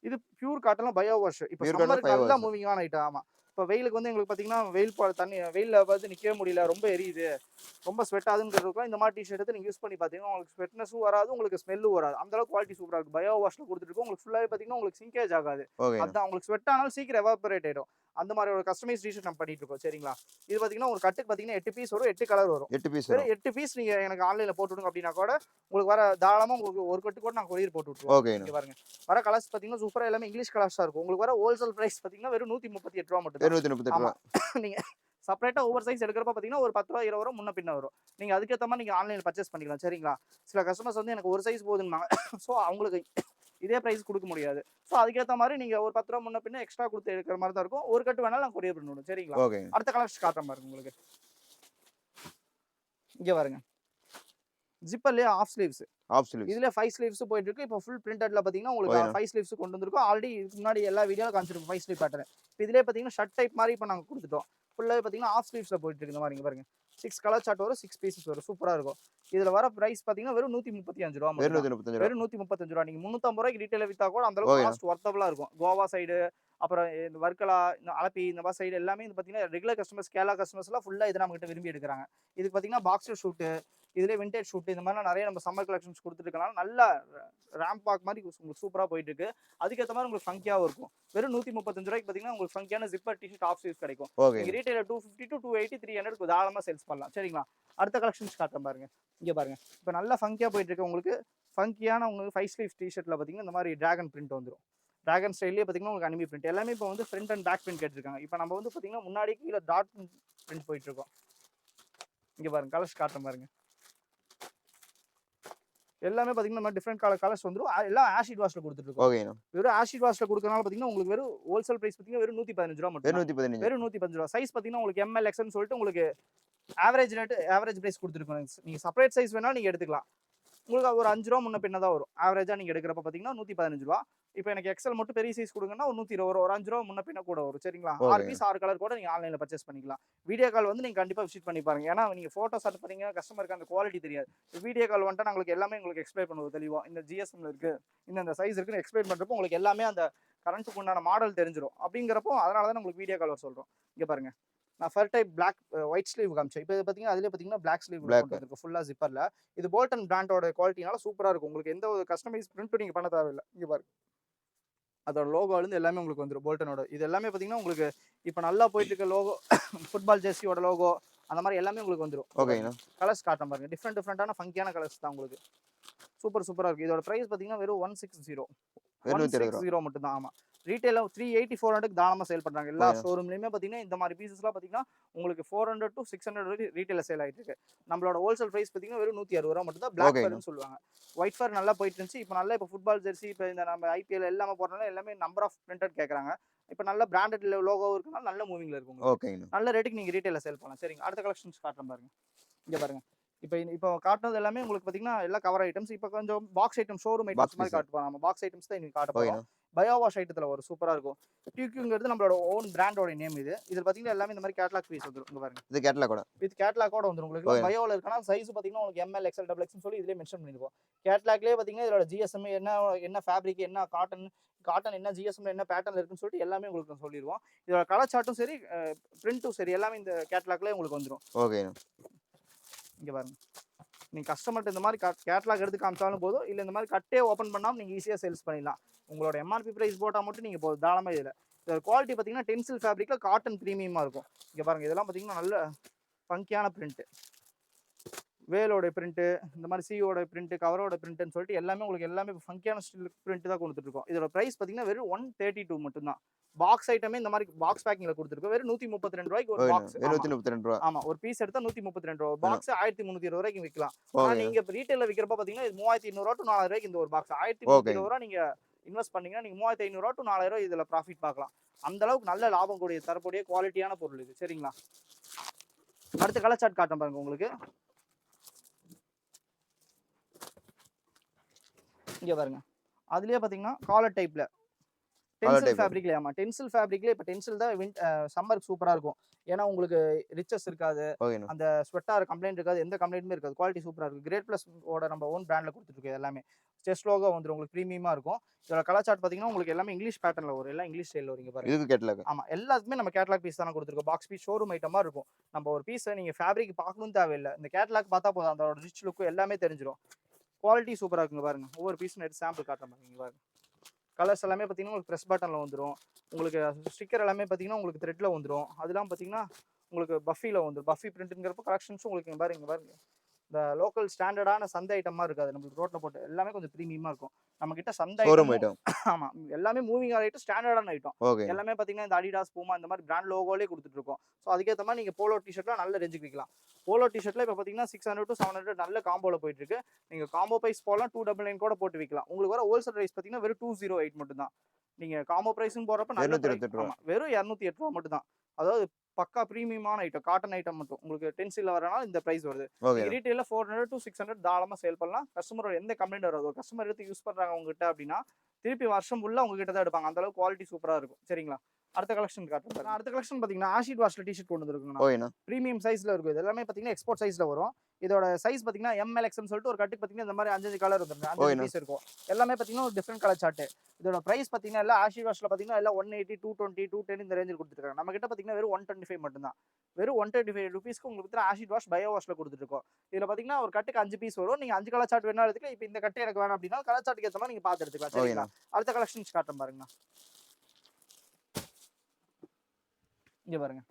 இது பியூர் காட்டன்ல பயோ வாஷ். இப்போ சம்மருக்கு நல்லா மூவிங்கான ஐட்டம். ஆமா. இப்போ வெயிலுக்கு வந்து எங்களுக்கு பாத்தீங்கன்னா தண்ணி வெயில்ல பார்த்து நிக்கவே முடியல, ரொம்ப எரியுது, ரொம்ப ஸ்வெட் ஆகுதுங்கிறதுக்கு இந்த மாதிரி டி-ஷர்ட் எடுத்து நீங்க யூஸ் பண்ணி பாத்தீங்கன்னா உங்களுக்கு ஸ்வெட்னஸும் வராது, உங்களுக்கு ஸ்மெல்லும் வராது. அந்த அளவுக்கு குவாலிட்டி சூப்பரா இருக்கு. பயோ வாஷ்ல கொடுத்துட்டு உங்களுக்கு ஃபுல்லாவே பாத்தீங்கன்னா உங்களுக்கு சிங்கேஜ் ஆகாது. அதான் உங்களுக்கு ஸ்வெட் ஆனாலும் சீக்கிரம் எவாபரேட் ஆயிடும். அந்த மாதிரி ஒரு கஸ்டமைஸ் டி-ஷர்ட் நம்ம பண்ணிட்டு இருக்கோம். சரிங்களா? இது பாத்தீங்கன்னா ஒரு கட்டுக்கு பாத்தீங்கன்னா 8 பீஸ் வரும், 8 கலர் வரும்.
8 பீஸ்.
8 பீஸ் நீங்க எனக்கு ஆன்லைன்ல போட்டு விடுங்க அப்படின்னா கூட உங்களுக்கு வர தாராளமா உங்களுக்கு ஒரு கட்டு கூட நான் கொரியர் போட்டு விட்டுருவோம். இங்க பாருங்க. வர கலர்ஸ் பாத்தீங்கன்னா சூப்பரா எல்லாமே இங்கிலீஷ் கலர்ஸா இருக்கும். உங்களுக்கு வர ஹோல்சேல் பிரைஸ் பாத்தீங்கன்னா வெறும் 138 ரூபா மட்டும்.
138 ரூபா.
நீங்க செப்பரேட்டா ஓவர் சைஸ் எடுக்கிறப்ப பாத்தீங்கன்னா ஒரு 10 ரூபா 20 ரூபா முன்ன பின்ன வரும். நீங்க அதுக்கேற்ற மாதிரி நீங்க ஆன்லைன்ல பர்ச்சேஸ் பண்ணிக்கலாம். சரிங்களா? சில கஸ்டமர்ஸ் வந்து எனக்கு ஒரு சைஸ் போதுன்னாங்க. ஸோ அவங்களுக்கு இதே பிரைஸ் கொடுக்க முடியாது. ஸோ அதுக்கேற்ற மாதிரி நீங்க ஒரு 10 ரூபா முன்ன பின்ன எக்ஸ்ட்ரா கொடுத்து எடுக்கிற மாதிரி தான் இருக்கும். ஒரு கட்டு வேணாலும் நான் கொரியர் பண்ணி விடுவோம். சரிங்களா? அடுத்த கலெக்ஷன் காட்டுற மாதிரி உங்களுக்கு. இங்க பாருங்க. ஜிப்பர்லயே ஆஃப் ஸ்லீவ்ஸ். இதுல 5 ஸ்லீவ்ஸ் போயிட்டு இருக்கு. இப்போ ஃபுல் பிரிண்டட்ல பாத்தீங்கன்னா உங்களுக்கு 5 ஸ்லீவ்ஸ் கொண்டு வந்திருக்கோம். ஆல்ரெடி இதுக்கு முன்னாடி எல்லா வீடியோல காமிச்சிருக்கோம் 5 ஸ்லீவ் பேட்டர்ன். இப்போ இதுலயே பாத்தீங்கன்னா ஷர்ட் டைப் மாதிரி இப்போ நாங்க கொடுத்துட்டோம். ஃபுல்லாவே பாத்தீங்கன்னா ஆஃப் ஸ்லீவ்ஸ்ல போயிட்டு இருக்கு. இந்த மாதிரி இங்க பாருங்க. 6 கலர் சார்ட் வரும், 6 பீசஸ் வரும். சூப்பரா இருக்கும். இதுல வர பிரைஸ் பாத்தீங்கன்னா வெறும் 135 ரூபா. வெறும் 135 ரூபா. நீங்க 350 ரூபாய்க்கு ரீட்டைல வித்தா கூட அந்த அளவுக்கு காஸ்ட் வர்த்தபிளா இருக்கும். கோவா சைடு, அப்புறம் இந்த வர்க்கலா, இந்த அலப்பி, இந்த மாதிரி சைடு எல்லாமே இது பாத்தீங்கன்னா ரெகுலர் கஸ்டமர்ஸ், கேரளா கஸ்டமர்ஸ் எல்லாம் ஃபுல்லா இதை நம்ம கிட்ட விரும்பி எடுக்கிறாங்க. இதுக்கு பாத்தீங்கன்னா பாக்ஸர் ஷூட், இதுல விண்டேஜ் ஷூட் இந்த மாதிரி நிறைய நம்ம சம்மர் கலெக்ஷன்ஸ் கொடுத்துட்டு இருக்கனால நல்லா ரேம்ப் வாக் மாதிரி உங்களுக்கு சூப்பரா போயிட்டு இருக்கு. அதுக்கேற்ற மாதிரி உங்களுக்கு ஃபங்கியாவும் இருக்கும். வெறும் 135 ரூபாய்க்கு பாத்தீங்கன்னா உங்களுக்கு ஃபங்கியான ஜிப்பர் டி-ஷர்ட் ஆஃப் ஸ்லீவ்ஸ் கிடைக்கும். நீங்க ரீட்டைல 250 to 280, 300 தாராளமா சேல்ஸ் பண்ணலாம். சரிங்களா? அடுத்த கலெக்ஷன்ஸ் காட்டுறேன் பாருங்க. இங்க பாருங்க. இப்போ நல்லா ஃபங்கியா போயிட்டு இருக்கு. உங்களுக்கு ஃபங்கியான உங்களுக்கு 5 ஸ்லீவ் டி-ஷர்ட்ல பாத்தீங்கன்னா இந்த மாதிரி டிராகன் பிரிண்ட் வந்துரும். டிராகன் ஸ்டைல்லே பாத்தீங்கன்னா உங்களுக்கு அனிமி பிரிண்ட் எல்லாமே இப்போ வந்து ஃப்ரண்ட் அண்ட் பேக் பிரிண்ட் கேட்டிருக்காங்க. இப்போ நம்ம வந்து பாத்தீங்கன்னா முன்னாடி கீழே டாட் பிரிண்ட் போயிட்டு இருக்கோம். இங்க பாருங்க. கலர்ஸ் காட்டுறேன் பாருங்க. எல்லாமே பாத்தீங்கன்னா நம்ம டிஃபரெண்ட் கலர்ஸ் வந்துரும். எல்லாம் ஆசிட் வாஷ்ல கொடுத்துட்டு இருக்கோம். வெறும் ஆசிட் வாஷ்ல கொடுக்கறனால பாத்தீங்கன்னா உங்களுக்கு வெறும் ஹோல்சேல் பிரைஸ் பாத்தீங்கன்னா வெறும் 115 ரூபா மட்டும். வெறும் 115 ரூபா. சைஸ் பாத்தீங்கன்னா உங்களுக்கு எம்எல் எக்ஸ்எல் சொல்லிட்டு உங்களுக்கு ஆவரேஜ் பிரைஸ் கொடுத்துருக்கோம். நீங்க செப்பரேட் சைஸ் வேணா நீங்க எடுத்துக்கலாம். உங்களுக்கு ஒரு 5 ரூபா முன்ன பின்ன தான் வரும். ஆவரேஜா நீங்க எடுக்கிறப்ப பாத்தீங்கன்னா 115 ரூபா. இப்போ எனக்கு எக்ஸ்எல் மட்டும் பெரிய சைஸ் கொடுங்கன்னா ஒரு 120 ரூபா, ஒரு 5 ரூபா முன்ன பின்ன கூட வரும். சரிங்களா? 6 பீஸ் 6 கலர் கூட நீங்க ஆன்லைன்ல பர்ச்சேஸ் பண்ணிக்கலாம். வீடியோ கால் வந்து நீங்க கண்டிப்பா விசிட் பண்ணி பாருங்க. ஏன்னா நீங்க போட்டோஸ் அனுப்புறீங்க, கஸ்டமருக்கு அந்த குவாலிட்டி தெரியாது. வீடியோ கால் வந்துட்டு உங்களுக்கு எல்லாமே உங்களுக்கு எக்ஸ்பிளைன் பண்ணுவோம் தெளிவா. இந்த ஜிஎஸ்எம்ல இருக்கு, இந்த சைஸ் இருக்குன்னு எக்ஸ்பிளைன் பண்றப்போ உங்களுக்கு எல்லாமே அந்த கரண்ட்டுக்கு உண்டான மாடல் தெரிஞ்சிடும். அப்படிங்கிறப்போ அதனால தான் உங்களுக்கு வீடியோ கால் வர சொல்றோம். இங்க பாருங்க. நான் ஃபர் டைப் பிளாக் ஒயிட் ஸ்லீவ் காமிச்சேன். இப்போ பாத்தீங்கன்னா அதுல பாத்தீங்கன்னா பிளாக் ஸ்லீவ் இருக்கு ஃபுல்லா ஜிப்பர்ல. இது போல்டன் பிராண்டோட குவாலிட்டினால சூப்பரா இருக்கும். உங்களுக்கு எந்த ஒரு கஸ்டமைஸ் பிரிண்ட் நீங்க பண்ண தேவையில்லை. இங்க பாருங்க. அதோட லோகோல இருந்து எல்லாமே உங்களுக்கு வந்துரும் போல்டனோட. இது எல்லாமே பாத்தீங்கன்னா உங்களுக்கு இப்போ நல்லா போயிட்டு இருக்க லோகோ, ஃபுட்பால் ஜெர்சியோட லோகோ அந்த மாதிரி எல்லாமே உங்களுக்கு வந்துரும். கலர்ஸ் காட்டன் பாருங்க. டிஃபரெண்டான ஃபங்கியான கலர்ஸ் தான் உங்களுக்கு. சூப்பரா இருக்கு. இதோட பிரைஸ் பாத்தீங்கன்னா வெறும் 160. 160 மட்டும் தான். ஆமா. ரீட்டெயில 380 400க்கு தாராளமா சேல் பண்றாங்க. எல்லா ஷோரூம்லயுமே பாத்தீங்கன்னா இந்த மாதிரி பீசஸ்லாம் பாத்தீங்கன்னா உங்களுக்கு 400 to 600 வரைக்கும் ரீட்டெயில சேல் ஆயிட்டு இருக்கு. நம்மளோட ஹோல்சேல் பிரைஸ் பாத்தீங்கன்னா வெறும் 160 ரூபாய் மட்டும் தான். பிளாக் ஃபேர்னு சொல்லுவாங்க. ஒயிட் ஃபேர் நல்லா போயிட்டு இருந்துச்சு. இப்போ ஃபுட்பால் ஜெர்சி இப்போ இந்த நம்ம ஐபிஎல் எல்லாமே போறனால எல்லாமே நம்பர் ஆஃப் பிரிண்டட் கேக்குறாங்க. இப்போ நல்ல பிராண்டட் லோகோவும் இருக்கனால நல்ல மூவிங்ல இருக்கு உங்களுக்கு. நல்ல ரேட்டுக்கு நீங்க ரீட்டெயில சேல் பண்ணலாம். சரிங்க. அடுத்த கலெக்ஷன்ஸ் காட்டுறேன் பாருங்க. இங்க பாருங்க. இப்போ காட்டுனது எல்லாமே உங்களுக்கு பாத்தீங்கன்னா எல்லா கவர் ஐட்டம்ஸ். இப்போ கொஞ்சம் பாக்ஸ் ஐட்டம் ஷோரூம் ஐட்டம்ஸ் மாதிரி காட்டுவோம். நம்ம பாக்ஸ் ஐட்டம்ஸ் தான் இன்னைக்கு காட்ட போறோம். பயோ வாஷ் ஐட்டத்துல ஒரு சூப்பரா இருக்கும். டியூக்யூங்கிறது நம்மளோட ஓன் பிராண்டோட நேம் இது. இதுல பாத்தீங்கன்னா எல்லாமே இந்த மாதிரி கேட்டலாக் பீஸ் வந்துரும். இங்க பாருங்க. இது கேட்டலாக் வித் கேட்டலாகோட வந்துரும் உங்களுக்கு. பயோல இருக்கனா சைஸ் பாத்தீங்கன்னா உங்களுக்கு ML XL XXL சொல்லி இதுலயே மென்ஷன் பண்ணிருக்கோம். கேட்டலாக்லயே பாத்தீங்கன்னா இதோட GSM என்ன ஃபேப்ரிக் என்ன காட்டன் என்ன GSM என்ன பேட்டர்ன்ல இருக்குன்னு சொல்லிட்டு எல்லாமே உங்களுக்கு சொல்லிடுவோம். இதோட கலர் சார்ட்டும் சரி பிரிண்ட்டும் சரி எல்லாமே இந்த கேட்டலாக்லயே உங்களுக்கு வந்துரும். ஓகே. இங்க பாருங்க. நீங்க கஸ்டமர்ட்ட இந்த மாதிரி கேட்டலாக் எடுத்து காமிச்சாலும் போதும், இல்ல இந்த மாதிரி கட்டே ஓபன் பண்ணாம நீங்க ஈஸியா சேல்ஸ் பண்ணிடலாம். உங்களோட MRP பிரைஸ் போட்டா மட்டும் நீங்க போதும் தாராளமா இதுல. இதோட குவாலிட்டி பாத்தீங்கன்னா டென்சில் ஃபேப்ரிக்ல காட்டன் பிரீமியமா இருக்கும். இங்க பாருங்க இதெல்லாம் பாத்தீங்கன்னா நல்ல ஃபங்கியான பிரிண்ட். வேலோட பிரிண்ட், இந்த மாதிரி சியோட பிரிண்ட், கவரோட பிரிண்ட்னு சொல்லிட்டு எல்லாமே உங்களுக்கு எல்லாமே ஃபங்கியான ஸ்டில் பிரிண்ட் தான் கொடுத்துட்டு இருக்கோம். இதோட பிரைஸ் பாத்தீங்கன்னா வெறும் 132 மட்டும் தான். பாக்ஸ் ஐட்டமே இந்த மாதிரி பாக்ஸ் பேக்கிங்ல கொடுத்துருக்கோம். வெறும் 132 ரூபாய்க்கு ஒரு பாக்ஸ். 132 ரூபாய். ஆமா, ஒரு பீஸ் எடுத்தா 132 ரூபாய். பாக்ஸ் 1320 ரூபாய்க்கு விற்கலாம். ஆனா நீங்க ரீட்டைல்ல விக்கிறப்ப பாத்தீங்கன்னா 3200 ரூபாய் to 4000 ரூபாய்க்கு இந்த ஒரு பாக்ஸ். 1320 ரூபாய் நீங்க இன்வெஸ்ட் பண்ணீங்கன்னா நீங்க 3500 ரூபாய் to 4000 ரூபாய் இதுல ப்ராஃபிட் பார்க்கலாம். அந்த அளவுக்கு நல்ல லாபம் கூடிய தரக்கூடிய குவாலிட்டியான பொருள் இது. சரிங்களா? அடுத்த கலர் சார்ட் காட்டுறேன் பாருங்க உங்களுக்கு. இங்க பாருங்க. அதுலயே பாத்தீங்கன்னா காலர் டைப்ல டென்சில் ஃபேப்ரிக்ல. ஆமா, டென்சில் ஃபேப்ரிக்ல இப்ப டென்சில் தான் சம்மருக்கு சூப்பரா இருக்கும். ஏன்னா உங்களுக்கு ரிச்சஸ் இருக்காது, அந்த ஸ்வெட்டார் கம்ப்ளைண்ட் இருக்காது, எந்த கம்ப்ளைண்ட்டுமே இருக்காது. குவாலிட்டி சூப்பரா இருக்கு. கிரேட் பிளஸ் ஓட நம்ம ஓன் பிராண்ட்ல கொடுத்துட்டு இருக்கோம். எல்லாமே செஸ்ட் லோகோ வந்துரும் உங்களுக்கு பிரீமியமா இருக்கும். இதோட கலர் சார்ட் பாத்தீங்கன்னா உங்களுக்கு எல்லாமே இங்கிலீஷ் பேட்டர்ன்ல வரும். எல்லாம் இங்கிலீஷ் ஸ்டைல்ல வரும். பாருங்க இது கேட்டலாக். ஆமா, எல்லாத்துமே நம்ம கேட்டலாக் பீஸ் தான கொடுத்துருக்கோம். பாக்ஸ் பீஸ் ஷோரூம் ஐட்டமா இருக்கும். நம்ம ஒரு பீஸ் நீங்க ஃபேப்ரிக் பார்க்கணும் தேவையில்ல. இந்த கேட்டலாக் பார்த்தா போதும் அதோட ரிச் லுக் எல்லாமே தெரிஞ்சிரும். குவாலிட்டி சூப்பரா இருக்குங்க பாருங்க. ஒவ்வொரு பீஸும் எடுத்து சாம்பிள் காட்டுறேன் பாருங்க. கலர்ஸ் எல்லாமே பார்த்தீங்கன்னா உங்களுக்கு ப்ரெஸ் பட்டன்ல வந்துடும். உங்களுக்கு ஸ்டிக்கர் எல்லாமே பார்த்தீங்கன்னா உங்களுக்கு த்ரெட்ல வந்துடும். அதெல்லாம் பார்த்தீங்கன்னா உங்களுக்கு பஃபில வந்துடும். பஃபி பிரிண்ட்ங்கிறப்ப கலெக்ஷன்ஸும் உங்களுக்கு பாருங்க. இந்த லோக்கல் ஸ்டாண்டர்டான சந்தை ஐட்டமா இருக்காது. நம்மளுக்கு ரோட்ல போட்டு எல்லாமே கொஞ்சம் பிரீமியமா இருக்கும். நம்ம கிட்ட சந்தை ஐட்டம். ஆமா, எல்லாமே மூவிங் ஐட்டம், ஸ்டாண்டர்டான ஐட்டம். எல்லாமே பார்த்தீங்கன்னா இந்த அடிடாஸ், பூமா இந்த மாதிரி பிராண்ட் லோகோலே கொடுத்துட்டு இருக்கோம். ஸோ அதுக்கேற்ற மாதிரி நீங்க போலோ டிஷர்ட்லாம் நல்ல ரேஞ்சுக்கு விற்கலாம். போலோ டிஷர்ட்ல இப்போ பார்த்தீங்கன்னா 600 to 700 நல்ல காம்போல போயிட்டு இருக்கு. நீங்க காம்போ பிரைஸ் போலாம் 299 கூட போட்டு விற்கலாம். உங்களுக்கு வர ஹோல்சேல் பிரைஸ் பார்த்தீங்கன்னா வெறும் 208 மட்டும் தான். நீங்க காம்போ பிரைஸ்னு போறப்ப நல்ல வெறும் 208 ரூபாய் மட்டும் தான். அதாவது பக்கா பிரீமியமான ஐட்டம், காட்டன் ஐட்டம் மட்டும். உங்களுக்கு டென்சில்ல வரனால இந்த பிரைஸ் வருது. ரீட்டைல்ல 400 to 600 தாராளமா சேல் பண்ணலாம். கஸ்டமரோட எந்த கம்ப்ளைண்ட் வராது. ஒரு கஸ்டமர் எடுத்து யூஸ் பண்றாங்க உங்ககிட்ட அப்படின்னா திருப்பி வருஷம் ஃபுல்லா உங்ககிட்ட தான் எடுப்பாங்க. அந்த அளவுக்கு குவாலிட்டி சூப்பரா இருக்கும். சரிங்களா? அடுத்த கலெக்ஷன் காட்டுறேன். அடுத்த கலெக்ஷன் பாத்தீங்கன்னா ஆசிட் வாஷ்ல டிஷர்ட் கொண்டு வந்துருக்குங்க. பிரீமியம் சைஸ்ல இருக்கும். இது எல்லாமே பாத்தீங்கன்னா எக்ஸ்போர்ட் சைஸ்ல வரும். இதோட சைஸ் பாத்தீங்கன்னா ML XL சொல்லிட்டு ஒரு கட்டுக்கு பாத்தீங்கன்னா இந்த மாதிரி 5 கலர் வந்துருங்க. 5 பீஸ் இருக்கும். எல்லாமே பாத்தீங்கன்னா ஒரு டிஃபரெண்ட் கலர் சார்ட். இதோட பிரைஸ் பாத்தீங்கன்னா எல்லாம் ஆசிட் வாஷ்ல பாத்தீங்கன்னா எல்லாம் 180 220 210 இந்த ரேஞ்சில் கொடுத்துருக்காங்க. நம்ம கிட்ட பாத்தீங்கன்னா வெறும் 125 மட்டும் தான். வெறும் 125 ரூபீஸ்க்கு உங்களுக்கு ஆசிட் வாஷ் பயோ வாஷ்ல கொடுத்துட்டு இருக்கோம். இதுல பாத்தீங்கன்னா ஒரு கட்டுக்கு 5 பீஸ் வரும். நீங்க 5 கலர் சார்ட் வேணா எடுத்துக்கலாம். இப்போ இந்த கட்டு எனக்கு வேணும் அப்படின்னா கலர் சார்ட்டுக்கு ஏற்ற மாதிரி நீங்க பார்த்து எடுத்துக்கலாம். சரிங்களா? அடுத்த கலெக்ஷன்ஸ் காட்டுறேன் பாருங்க. இங்க பாருங்க.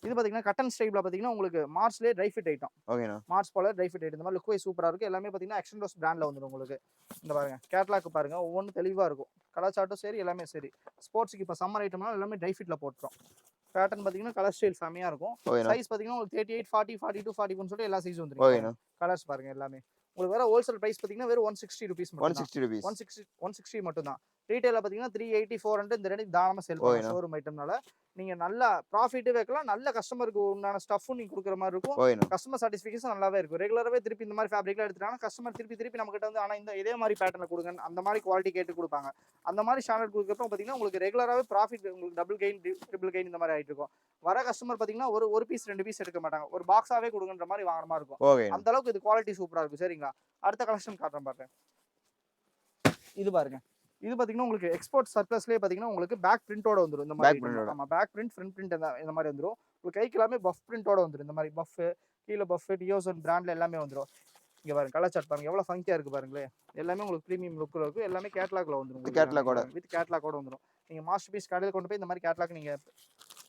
இது பாத்தீங்கன்னா கட்டன் ஸ்டைப்ல பாத்தீங்கன்னா உங்களுக்கு மார்ஸ்லயே ட்ரை ஃபிட் ஐட்டம். ஓகேனா? மார்ஸ் போல ட்ரை ஃபிட் ஐட்டம். இந்த மாதிரி லுக் வைஸ் சூப்பரா இருக்கு. எல்லாமே பாத்தீங்கன்னா எக்ஸ்டெண்டோஸ் பிராண்ட்ல வந்துரும் உங்களுக்கு. இந்த பாருங்க கேட்டலாக் பாருங்க. ஒவ்வொன்றும் தெளிவா இருக்கும். கலர் சார்ட்டும் சரி எல்லாமே சரி. ஸ்போர்ட்ஸ்க்கு இப்போ சம்மர் ஐட்டம்னா எல்லாமே ட்ரை ஃபிட்ல போட்டுறோம். பேட்டர்ன் பாத்தீங்கன்னா கலர் ஸ்டைல் செமையா இருக்கும். சைஸ் பாத்தீங்கன்னா உங்களுக்கு 38 40 42 41 சொல்லிட்டு எல்லா சைஸும் வந்துரும். கலர்ஸ் பாருங்க எல்லாமே. உங்களுக்கு வேற ஹோல்சேல் பிரைஸ் பாத்தீங்கன்னா வெறும் 160 ரூபீஸ் மட்டும். 160 மட்டும் தான். ரீட்டைல்ல பாத்தீங்கன்னா 380 400 இந்த ரேஞ்சுக்கு தாராளமா சேல் பண்ணலாம். ஷோரூம் ஐட்டம்னால நீங்க நல்ல ப்ராஃபிட் வைக்கலாம். நல்ல கஸ்டமருக்கு உண்டான ஸ்டஃப்பும் நீங்க கொடுக்குற மாதிரி இருக்கும். கஸ்டமர் சாட்டிஸ்ஃபிகேஷன் நல்லாவே இருக்கும். ரெகுலராகவே திருப்பி இந்த மாதிரி ஃபேப்ரிக்லாம் எடுத்துட்டாங்கன்னா கஸ்டமர் திருப்பி நம்ம கிட்ட வந்து ஆனா இந்த இதே மாதிரி பேட்டர்ல கொடுங்க அந்த மாதிரி குவாலிட்டி கேட்டு கொடுப்பாங்க. அந்த மாதிரி ஸ்டாண்டர்ட் கொடுக்குறப்ப பாத்தீங்கன்னா உங்களுக்கு ரெகுலராகவே ப்ராஃபிட் உங்களுக்கு டபுள் கெயின் ட்ரிபிள் கெயின் இந்த மாதிரி ஆயிட்டு இருக்கும். வர கஸ்டமர் பாத்தீங்கன்னா ஒரு பீஸ் 2 பீஸ் எடுக்க மாட்டாங்க. ஒரு பாக்ஸாவே கொடுங்கன்ற மாதிரி வாங்குற மாதிரி இருக்கும். அந்த அளவுக்கு இது குவாலிட்டி சூப்பரா இருக்கும். சரிங்களா? அடுத்த கலெக்ஷன் காட்டுறேன் பாருங்க. இது பாருங்க. இது பாத்தீங்கன்னா உங்களுக்கு எக்ஸ்போர்ட் சர்ப்ளஸ்லயே பாத்தீங்கன்னா உங்களுக்கு பேக் பிரிண்டோட வந்துரும். இந்த மாதிரி ஆமா, பேக் பிரிண்ட் ஃப்ரண்ட் பிரிண்ட் இந்த மாதிரி வந்துரும். உங்களுக்கு கைக்கு எல்லாமே பஃப் பிரிண்டோட வந்துரும். இந்த மாதிரி பஃப் கீழ பஃப் டியோசன் பிராண்ட்ல எல்லாமே வந்துரும். இங்க பாருங்க கலர் சார்ட் பாருங்க எவ்வளவு ஃபங்கியா இருக்கு பாருங்களே. எல்லாமே உங்களுக்கு பிரீமியம் லுக்ல இருக்கும். எல்லாமே கேட்டலாக்ல வந்துரும். வித் கேட்டலாகோட வந்துரும். நீங்க மாஸ்டர் பீஸ் கடையில கொண்டு போய் இந்த மாதிரி கேட்டலாக் நீங்க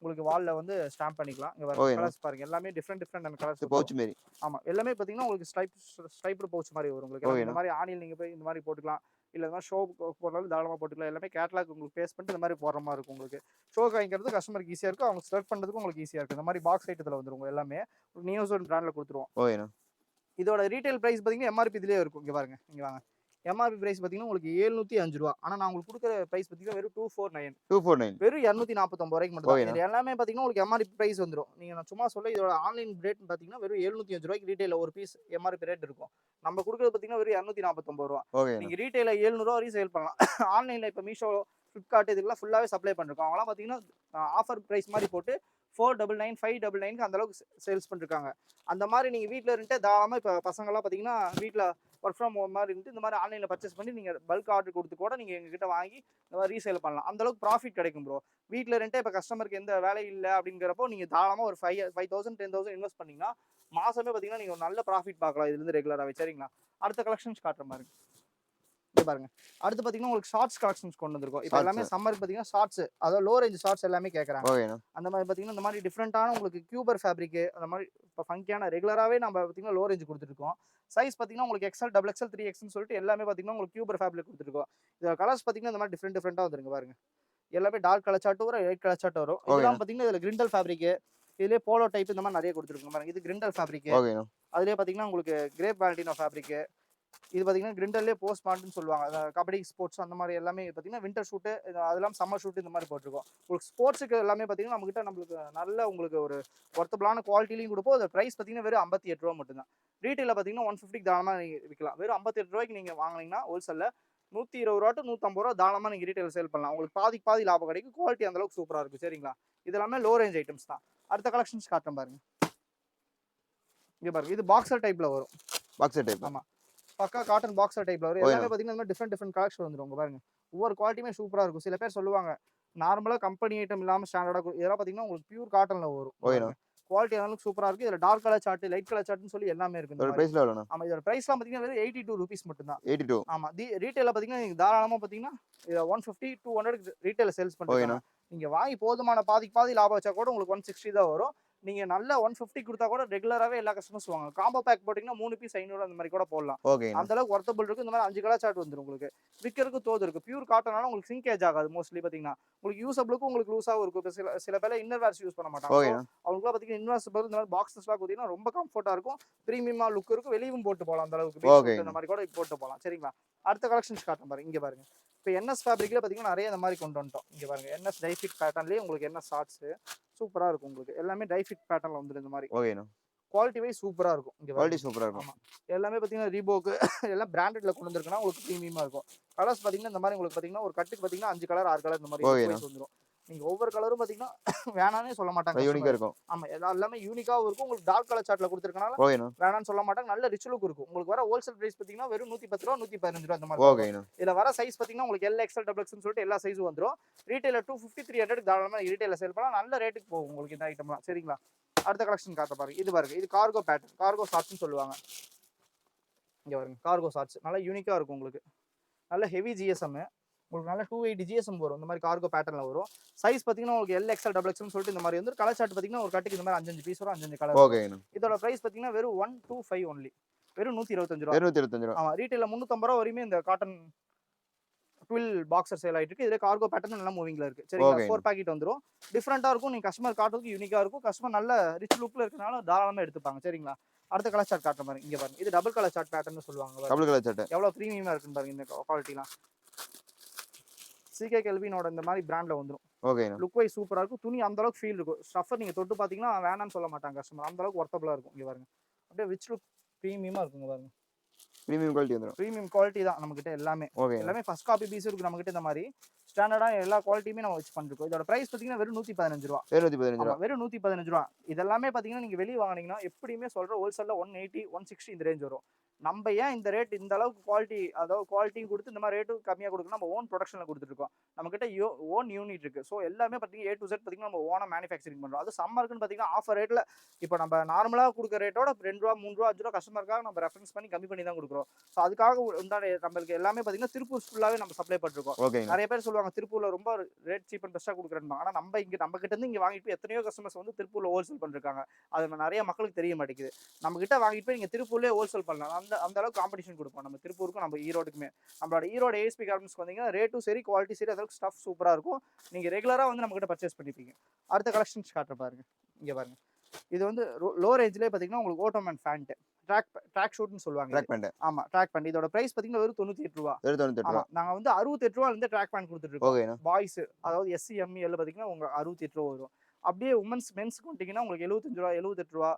உங்களுக்கு வால்ல வந்து ஸ்டாம்ப் பண்ணிக்கலாம். இங்க பாருங்க கலர்ஸ் பாருங்க எல்லாமே டிஃபரெண்ட் கலர்ஸ் பவுச் மாதிரி. ஆமா, எல்லாமே பாத்தீங்கன்னா உங்களுக்கு ஸ்ட்ரைப்டு பவுச் மாதிரி வரும் உங்களுக்கு. இந்த மாதிரி ஆணில் நீங்க போய் இந்த மாதிரி போட்டுக்கலாம். இல்ல இந்த மாதிரி ஷோ போடுறதாலும் தாராளமா போட்டுக்கலாம். எல்லாமே கேட்டலாக் உங்களுக்கு பேஸ் பண்ணிட்டு இந்த மாதிரி போடுற மாதிரி இருக்கும் உங்களுக்கு. ஷோக்கு வாங்கிக்கிறது கஸ்டமருக்கு ஈஸியா இருக்கும். அவங்க செலக்ட் பண்றதுக்கும் உங்களுக்கு ஈஸியா இருக்கும். இந்த மாதிரி பாக்ஸ் ஐட்டத்துல வந்துரும் எல்லாமே. நியோசோன் பிராண்ட்ல கொடுத்துருவோம்.
ஓகேண்ணா.
இதோட ரீட்டைல் பிரைஸ் பார்த்தீங்கன்னா எம்ஆர்பி இதுலயே இருக்கும். இங்க பாருங்க. இங்க வாங்க. எம்ஆர்பி பிரைஸ் பார்த்தீங்கன்னா உங்களுக்கு ரூ. 705. ஆனா நான் உங்களுக்கு கொடுக்குற பிரைஸ் பார்த்தீங்கன்னா வெறும் 249.
249.
வெறும் 249 ரூபாய்க்கு மட்டும் தான். இது எல்லாமே பார்த்தீங்கன்னா உங்களுக்கு எம்ஆர்பி பிரைஸ் வந்துரும். நீங்க நான் சும்மா சொல்ல இதோட ஆன்லைன் ரேட் பார்த்தீங்கன்னா வெறும் 705 ரூபாய்க்கு ரீட்டைல்ல ஒரு பீஸ் எம்ஆர்பி ரேட் இருக்கும். நம்ம கொடுக்குறது பார்த்தீங்கன்னா வெறும் 249 ரூபா.
ஓகேண்ணா.
நீங்க ரீட்டைல்ல 700 ரூபா வரையும் சேல் பண்ணலாம். ஆன்லைன்ல இப்ப மீஷோ, ஃபிளிப்கார்ட் இதுக்கெல்லாம் ஃபுல்லாவே சப்ளை பண்ணிருக்கோம். அவங்கலாம் பார்த்தீங்கன்னா ஆஃபர் பிரைஸ் மாதிரி போட்டு 499 599 அந்த அளவுக்கு சேல்ஸ் பண்ணிருக்காங்க. அந்த மாதிரி நீங்க வீட்ல இருந்துட்டு தாராளமா இப்ப பசங்கலாம் பார்த்தீங்கன்னா வீட்ல ஒர்க் ஃப்ரம் ஹோம் மாதிரி இருந்து இந்த மாதிரி ஆன்லைன்ல பர்ச்சேஸ் பண்ணி நீங்க பல்க் ஆர்டர் கொடுத்து கூட நீங்க எங்ககிட்ட வாங்கி இந்த மாதிரி ரீசேல் பண்ணலாம். அந்த அளவுக்கு ப்ராஃபிட் கிடைக்கும் ப்ரோ. வீட்ல இருந்துட்டு இப்ப கஸ்டமருக்கு எந்த வேலை இல்ல அப்படிங்கிறப்போ நீங்க தாராளமா ஒரு 5000 10000 இன்வெஸ்ட் பண்ணீங்கன்னா மாசமே பார்த்தீங்கன்னா நீங்க ஒரு நல்ல ப்ராஃபிட் பார்க்கலாம் இதுல இருந்து ரெகுலராவே. சரிங்களா? அடுத்த கலெக்ஷன்ஸ் காட்டுற மாதிரி இங்க பாருங்க. அடுத்து பாத்தீங்கன்னா உங்களுக்கு ஷார்ட்ஸ் கலெக்ஷன்ஸ் கொண்டு வந்திருக்கோம். இப்போ எல்லாமே சம்மருக்கு பாத்தீங்கன்னா ஷார்ட்ஸ், அதாவது லோ ரேஞ்ச் ஷார்ட்ஸ் எல்லாமே கேக்குறாங்க.
ஓகேண்ணா.
அந்த மாதிரி பாத்தீங்கன்னா இந்த மாதிரி டிஃபரெண்டான உங்களுக்கு கியூபர் ஃபேப்ரிக் அந்த மாதிரி இப்போ ஃபங்கியான ரெகுலராவே நம்ம பாத்தீங்கன்னா லோ ரேஞ்ச் கொடுத்துருக்கோம். சைஸ் பாத்தீங்கன்னா உங்களுக்கு எக்ஸ்எல், டபுள் எக்ஸ்எல், 3XL சொல்லிட்டு எல்லாமே பாத்தீங்கன்னா உங்களுக்கு கியூபர் ஃபேப்ரிக் கொடுத்துருக்கோம். இதோட கலர்ஸ் பாத்தீங்கன்னா இந்த மாதிரி டிஃபரெண்டா வந்துருங்க பாருங்க. எல்லாமே டார்க் கலர் சார்ட் வரும், லைட் கலர் சார்ட் வரும். இதெல்லாம் பாத்தீங்கன்னா இதுல கிரிண்டல் ஃபேப்ரிக், இதுலயே போலோ டைப் இந்த மாதிரி நிறைய கொடுத்துருக்கோம் பாருங்க. இது கிரிண்டல் ஃபேப்ரிக்.
ஓகேண்ணா.
அதுலயே பாத்தீங்கன்னா உங்களுக்கு கிரேப் வேலண்டினோ ஃபேப்ரிக். இது பார்த்தீங்கன்னா கிரிண்டல்லே போஸ்ட் மார்ட்னு சொல்லுவாங்க. கபடி ஸ்போர்ட்ஸ் அந்த மாதிரி எல்லாமே பார்த்தீங்கன்னா வின்டர் ஷூட்டு, அதெல்லாம் சம்மர் ஷூட் இந்த மாதிரி போட்டிருக்கோம். உங்களுக்கு ஸ்போர்ட்ஸுக்கு எல்லாமே பார்த்தீங்கன்னா நம்மகிட்ட நம்மளுக்கு நல்ல உங்களுக்கு ஒரு ஒர்த்தபிளான குவாலிட்டிலையும் கொடுப்போம். அது ப்ரைஸ் பார்த்தீங்கன்னா வெறும் 58 ரூபா மட்டும் தான். ரீட்டைலில் பார்த்தீங்கன்னா 150 தாராளமாக நீங்கள் விற்கலாம். வெறும் 58 ரூபாய்க்கு நீங்கள் வாங்கினீங்கன்னா ஹோல்சேலில் 120 ரூபா டு 150 ரூபா தாராளமாக நீங்கள் ரீட்டைல் சேல் பண்ணலாம். உங்களுக்கு பாதி லாபம் கிடைக்கும். குவாலிட்டி அந்த அளவுக்கு சூப்பராக இருக்கும். சரிங்களா? இது எல்லாமே லோ ரேஞ்ச் ஐட்டம்ஸ் தான். அடுத்த கலெக்ஷன்ஸ் காட்டுறேன் பாருங்க. இங்கே பாருங்க. இது பாக்ஸர் டைப்பில் வரும்.
Boxer type.
ஆமாம், பக்கா காட்டன் பாக்ஸர் டைப்ல வரும். எல்லாமே பாத்தீங்கன்னா டிஃபரெண்ட் கலெக்ஷன் வந்துரும். உங்க பாருங்க, ஒவ்வொரு குவாலிட்டியுமே சூப்பரா இருக்கும். சில பேர் சொல்லுவாங்க நார்மலா கம்பெனி ஐட்டம் இல்லாம ஸ்டாண்டர்டா இதெல்லாம் பாத்தீங்கன்னா உங்களுக்கு பியூர் காட்டன்ல வரும். குவாலிட்டி அளவுக்கு சூப்பரா இருக்கு. இதுல dark colour chart, light colour சார்ட்னு சொல்லி எல்லாமே இருக்கு.
இதோட பிரைஸ் எவ்வளவுனா?
ஆமா, இதோட பிரைஸ்லாம் பாத்தீங்கன்னா வெறும் 82 ரூபீஸ் மட்டும் தான்.
82.
ஆமா, ரீட்டைல்ல பாத்தீங்கன்னா நீங்க தாராளமா பாத்தீங்கன்னா 150 200 ரீட்டைல்ல சேல்ஸ் பண்றீங்க. நீங்க வாங்கி போதுமான பாதி லாபம் வச்சா கூட உங்களுக்கு 160 தான் வரும். நீங்க நல்ல 150 கொடுத்தா கூட ரெகுலராவே எல்லா கஸ்டமர்ஸ் வாங்க. காம்போ பேக் போட்டீங்கன்னா 3 பீஸ் 500 அந்த மாதிரி கூட போடலாம். அந்த அளவுக்கு ஒர்த்தபிள் இருக்கு. இந்த மாதிரி 5 கலர் சார்ட் வந்துரும். உங்களுக்கு விக்கிறதுக்கு தோது இருக்கு. பியூர் காட்டனால உங்களுக்கு சிங்கேஜ் ஆகாது. மோஸ்ட்லி பாத்தீங்கன்னா உங்களுக்கு யூசபிளுக்கு உங்களுக்கு லூஸாவும் இருக்கும். இப்போ சில பேர் இன்னர் வேர்ஸ் யூஸ் பண்ண மாட்டாங்க. அவங்களுக்கு பாத்தீங்கன்னா இன்வெர்சிபிள் இந்த மாதிரி பாக்ஸஸ்லாம் பாத்தீங்கன்னா ரொம்ப கம்ஃபர்ட்டா இருக்கும். பிரீமியமா லுக் இருக்கும். வெளியும் போட்டு போகலாம். அந்த அளவுக்கு இந்த மாதிரி கூட போட்டு போகலாம். சரிங்களா? அடுத்த கலெக்ஷன்ஸ் காட்டுறேன் பாருங்க. இங்க பாருங்க. இப்போ என்எஸ் ஃபேப்ரிக்ல பாத்தீங்கன்னா நிறைய இந்த மாதிரி கொண்டு வந்துட்டோம். இங்க பாருங்க, என்எஸ் டைஃபிட் பேட்டர்ன்லயே உங்களுக்கு என்ன ஷார்ட்ஸ் சூப்பரா இருக்கும். உங்களுக்கு எல்லாமே டைஃபிட் பேட்டர்ன்ல வந்துரும். இந்த மாதிரி குவாலிட்டி வைஸ் சூப்பரா இருக்கும். இங்க குவாலிட்டி சூப்பரா இருக்கும். ஆமா, எல்லாமே பாத்தீங்கன்னா ரீபோக் எல்லாம் பிராண்டட்ல கொண்டு வந்திருக்கனா உங்களுக்கு பிரீமியமா இருக்கும். கலர்ஸ் பாத்தீங்கன்னா இந்த மாதிரி உங்களுக்கு பாத்தீங்கன்னா ஒரு கட்டுக்கு பாத்தீங்கன்னா 5 கலர் 6 கலர் இந்த மாதிரி வந்துரும். நீங்க ஒவ்வொரு கலரும் பாத்தீங்கன்னா வேணானே சொல்ல மாட்டாங்க. யூனிக்கா இருக்கும். ஆமா, எல்லாமே யூனிக்காவும் இருக்கும். உங்களுக்கு டார்க் கலர் சார்ட்ல கொடுத்திருக்கனால வேணான்னு சொல்ல மாட்டாங்க. நல்ல ரிச் லுக் இருக்கும். உங்களுக்கு வர ஹோல்சேல் பிரைஸ் பாத்தீங்கன்னா வெறும் 110 ரூபா 115 ரூபா அந்த மாதிரி. இதுல வர சைஸ் பாத்தீங்கன்னா உங்களுக்கு எல் எக்ஸ்எல் டபுள் எக்ஸ்எல் சொல்லிட்டு எல்லா சைஸும் வந்துரும். ரீட்டைல 250 300 தாராளமா ரீட்டைல சேல் பண்ணலாம். நல்ல ரேட்டுக்கு போகும் உங்களுக்கு இந்த ஐட்டம்லாம். சரிங்களா? அடுத்த கலெக்ஷன் காட்ட பாருங்க. இது பாருங்க, இது கார்கோ பேட்டர்ன், கார்கோ ஷார்ட்ஸ்னு சொல்லுவாங்க. இங்க பாருங்க, கார்கோ ஷார்ட்ஸ் நல்லா யூனிக்கா இருக்கும். உங்களுக்கு நல்ல ஹெவி ஜிஎஸ்எம், உங்களுக்கு நல்ல 280 ஜிஎஸ்எம் வரும். இந்த மாதிரி கார்கோ பேட்டர்ன்ல வரும். சைஸ் பாத்தீங்கன்னா உங்களுக்கு எல் எக்ஸ்எல் டபுள் எக்ஸ்எல் சொல்லிட்டு இந்த மாதிரி வந்து கலர் சார்ட் பாத்தீங்கன்னா ஒரு கட்டுக்கு இந்த மாதிரி 5 பீஸ் வரும். 5 கலர். இதோட பிரைஸ் பாத்தீங்கன்னா வெறும் 125 ஒன்லி. வெறும் 125 ரூபா. 125 ரூபா. ஆமா, ரீட்டைல 350 ரூபா வரையுமே இந்த காட்டன் ட்வில் பாக்ஸர் சேல் ஆயிட்டு இருக்கு. இதுல கார்கோ பேட்டர்ன் நல்லா மூவிங்ல இருக்கு. சரிங்களா? 4 பாக்கெட் வந்துரும். டிஃபரெண்டா இருக்கும். நீங்க கஸ்டமர் காட்டுறதுக்கு யூனிக்கா இருக்கும். கஸ்டமர் நல்ல ரிச் லுக்ல இருக்கனால தாராளமா எடுத்துப்பாங்க. சரிங்களா? அடுத்த கலர் சார்ட் காட்டுற மாதிரி. இங்க பாருங்க, இது டபுள் கலர் சார்ட் பேட்டர்ன் சொல்லுவாங்க. டபுள் கலர் சார்ட் எவ்வளவு பிரீமியமா இருக்குன்னு பாருங்க. இந்த குவாலிட்டிலாம் சிகே கெல்வினோட இந்த மாதிரி பிராண்ட்ல வந்துரும். லுக் வைஸ் சூப்பரா இருக்கும். துணி அந்த அளவுக்கு ஃபீல் இருக்கும். ஸ்டஃபர் நீங்க தொட்டு பாத்தீங்கன்னா வேணான்னு சொல்ல மாட்டாங்க கஸ்டமர். அந்த அளவுக்கு ஒர்த்தபிளா இருக்கும். இங்க பாருங்க, அப்படியே ரிச் லுக் பிரீமியமா இருக்குங்க. பாருங்க, பிரீமியம் குவாலிட்டி வந்துரும். பிரீமியம் குவாலிட்டி தான் நம்ம கிட்ட எல்லாமே. எல்லாமே ஃபர்ஸ்ட் காப்பி பீஸ் இருக்கு நம்ம கிட்ட. இந்த மாதிரி ஸ்டாண்டர்டா எல்லா குவாலிட்டியுமே நம்ம வச்சு பண்ணிருக்கோம். இதோட பிரைஸ் பாத்தீங்கன்னா வெறும் 115 ரூபா. வெறும் 115 ரூபா. இதெல்லாமே பாத்தீங்கன்னா நீங்க வெளிய வாங்குனீங்கன்னா எப்படியுமே சொல்ற ஹோல்சேல்ல 180 160 இந்த ரேஞ்ச் வரும். நம்ம ஏன் இந்த ரேட் இந்த அளவுக்கு குவாலிட்டி, அதாவது குவாலிட்டியும் கொடுத்து இந்த மாதிரி ரேட்டும் கம்மியாக கொடுக்கணும், நம்ம ஓன் ப்ரொடக்ஷனில் கொடுத்துருக்கோம். நம்மகிட்ட ஓன் யூனிட் இருக்கு. ஸோ எல்லாமே பார்த்தீங்கன்னா A to Z பார்த்தீங்கன்னா நம்ம ஓனாக மேனுஃபேக்சரிங் பண்ணுறோம். அது சம்மருக்குன்னு பார்த்தீங்கன்னா ஆஃபர் ரேட்டில் இப்போ நம்ம நார்மலாக கொடுக்குற ரேட்டோட 2 ரூபா 3 ரூபா 5 ரூபா கஸ்டமருக்காக நம்ம ரெஃபரன்ஸ் பண்ணி கம்மி பண்ணி தான் கொடுக்குறோம். ஸோ அதுக்காக உண்டான நம்மளுக்கு எல்லாமே பார்த்தீங்கன்னா திருப்பூர் ஃபுல்லாகவே நம்ம சப்ளை பண்ணிருக்கோம். நிறைய பேர் சொல்லுவாங்க திருப்பூர்ல ரொம்ப ரேட் சீப் அண்ட் பெஸ்ட்டாக கொடுக்குறேன். ஆனால் நம்ம கிட்ட இருந்து இங்கே வாங்கிட்டு எத்தனையோ கஸ்டமர்ஸ் வந்து திருப்பூர்ல ஹோல்சேல் பண்ணிருக்காங்க. அது நிறைய மக்களுக்கு தெரிய மாட்டேங்குது. நம்ம கிட்ட வாங்கிட்டு போய் நீங்க திருப்பூர்லேயே ஹோல்சேல் பண்ணலாம். அந்த அளவுக்கு காம்படிஷன் கொடுப்போம் நம்ம திருப்பூருக்கும் நம்ம ஈரோடுக்குமே. நம்மளோட ஈரோடு ஏஎஸ்பி கார்மெண்ட்ஸ்க்கு வந்தீங்கன்னா ரேட்டும் சரி, குவாலிட்டி சரி, அதற்கு ஸ்டஃப் சூப்பரா இருக்கும். நீங்க ரெகுலரா வந்து நம்ம கிட்ட பர்ச்சேஸ் பண்ணிப்பீங்க. அடுத்த கலெக்ஷன்ஸ் காட்டுறேன் பாருங்க. இங்க பாருங்க. இது வந்து லோ ரேஞ்ச்லயே பாத்தீங்கன்னா உங்களுக்கு ஓட்டோமேன் ஃபேண்ட். ட்ராக் ஷூட்னு சொல்லுவாங்க.
Track pant.
ஆமா, ட்ராக் பேண்ட். இதோட பிரைஸ் பாத்தீங்கன்னா வெறும் ரூ. 98.
வெறும் 98
ஆமா, நாங்க வந்து ரூ. 68 இருந்து ட்ராக் பேண்ட் கொடுத்துட்டு இருக்கோம்.
ஓகேண்ணா.
பாய்ஸ் அதாவது எஸ்சி எம்இ எல் பாத்தீங்கன்னா உங்க ரூ. 68 வரும். அப்படியே மென்ஸ்க்கு வந்துட்டீங்கன்னா உங்களுக்கு ரூ. 75 ரூ. 78.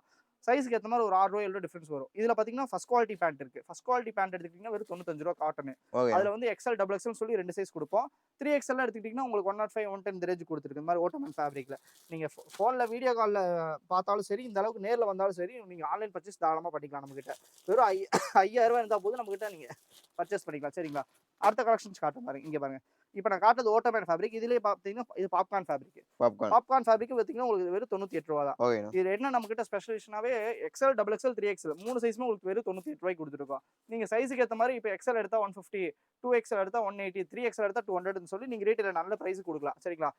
சைஸ்க்கு ஏற்ற மாதிரி ஒரு ரூ. 6 டிஃபரன்ஸ் வரும். இதுல பாத்தீங்கன்னா ஃபர்ஸ்ட் குவாலிட்டி பேண்ட் இருக்கு. ஃபர்ஸ்ட் குவாலிட்டி பேண்ட் எடுத்துக்கிட்டீங்கன்னா வெறும் ரூ. 95 காட்டன். அதுல வந்து எக்ஸ்எல் டபுள் எக்ஸ்எல் சொல்லி 2 சைஸ் கொடுப்போம். 3XL எடுத்துக்கிட்டீங்கன்னா உங்களுக்கு 105 110 இந்த ரேஞ்ச் கொடுத்துருக்கு. இந்த மாதிரி ஓட்டோமேன் ஃபேப்ரிக்ல நீங்க போன்ல வீடியோ கால்ல பார்த்தாலும் சரி, இந்த அளவுக்கு நேர்ல வந்தாலும் சரி, நீங்க ஆன்லைன் பர்ச்சேஸ் தாராளமா பண்ணிக்கலாம். நம்ம கிட்ட வெறும் 5000 இருந்தா போதும், நம்ம கிட்ட நீங்க பர்ச்சேஸ் பண்ணிக்கலாம். சரிங்களா? அடுத்த கலெக்ஷன்ஸ் காட்டுறேன் பாருங்க. இங்க பாருங்க. இப்போ நான் காட்டுறது ஓட்டோமேன் ஃபேப்ரிக். இதுலயே பாத்தீங்கன்னா இது பாப்கார்ன் ஃபேப்ரிக். பாப்கார்ன் ஃபேப்ரிக் பாத்தீங்கன்னா உங்களுக்கு வெறும் ரூ. 98 தான். இது என்ன நம்ம கிட்ட ஸ்பெஷலைசேஷனாவே எக்ஸ்எல் டபுள் எக்ஸ்எல் 3XL 3 சைஸ்மே உங்களுக்கு வெறும் ரூ. 98 கொடுத்துருக்கோம். நீங்க சைஸுக்கு ஏற்ற மாதிரி இப்போ எக்ஸ்எல் எடுத்தா 150, 2XL எடுத்தா 180, 3XL எடுத்தா 200 சொல்லி நீங்க ரீட்டைல நல்ல பிரைஸ் கொடுக்கலாம். சரிங்களா?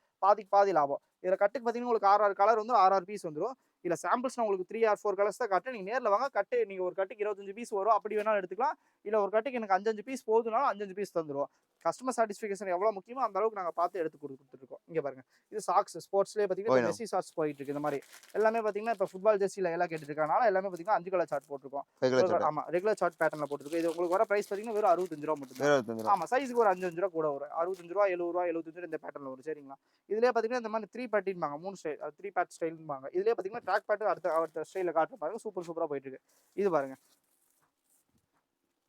பாதி லாபம். இதுல கட்டுக்கு பாத்தீங்கன்னா உங்களுக்கு 6 கலர் வந்து 6 பீஸ் வந்துரும். இல்ல சாம்பிள்ஸ் நான் உங்களுக்கு 3 or 4 கலர்ஸ் தான் காட்டுறேன். நீங்க நேர்ல வாங்க. நீங்க ஒரு கட்டுக்கு 25 பீஸ் வரும். அப்படி வேணாலும் எடுத்துக்கலாம். இல்ல ஒரு கட்டுக்கு எனக்கு 5 பீஸ் போதுனாலும் 5 பீஸ் தந்துருவோம். கஸ்டமர் சாட்டிஸ்ஃபிகேஷன் எவ்வளவு முக்கியமோ அந்த அளவுக்கு நாங்க பார்த்து எடுத்து கொடுத்துருக்கோம். இங்க பாருங்க. இது சாக்ஸ் ஸ்போர்ட்ஸ்லயே பாத்தீங்கன்னா மெஸ்ஸி சாக்ஸ் போயிட்டு இருக்கு. இந்த மாதிரி எல்லாமே பாத்தீங்கன்னா இப்ப ஃபுட்பால் ஜெர்சில எல்லாம் கேட்டுட்டு இருக்கனால எல்லாமே பாத்தீங்கன்னா 5 கலர் சார்ட் போட்டுருக்கோம். ஆமா, ரெகுலர் சார்ட் பேட்டர்ன்ல போட்டுருக்கு. இது உங்களுக்கு வர பிரைஸ் பாத்தீங்கன்னா வெறும் ரூ. 65 மட்டும் தான். ஆமா, சைஸ்க்கு ஒரு 5 கூட வரும். ரூ. 65 ரூ. 70 75 இந்த பேட்டர்ன்ல வரும். சரிங்களா? இதுலயே பாத்தீங்கன்னா இந்த மாதிரி 3 பேட்டின்பாங்க. 3 ஸ்டைல் 3 பேட் ஸ்டைல்பாங்க. இதுலயே பாத்தீங்கன்னா ட்ராக் பேட் அடுத்த ஸ்டைல்ல காட்டுற பாருங்க. சூப்பரா போயிட்டு இருக்கு. இது பாருங்க.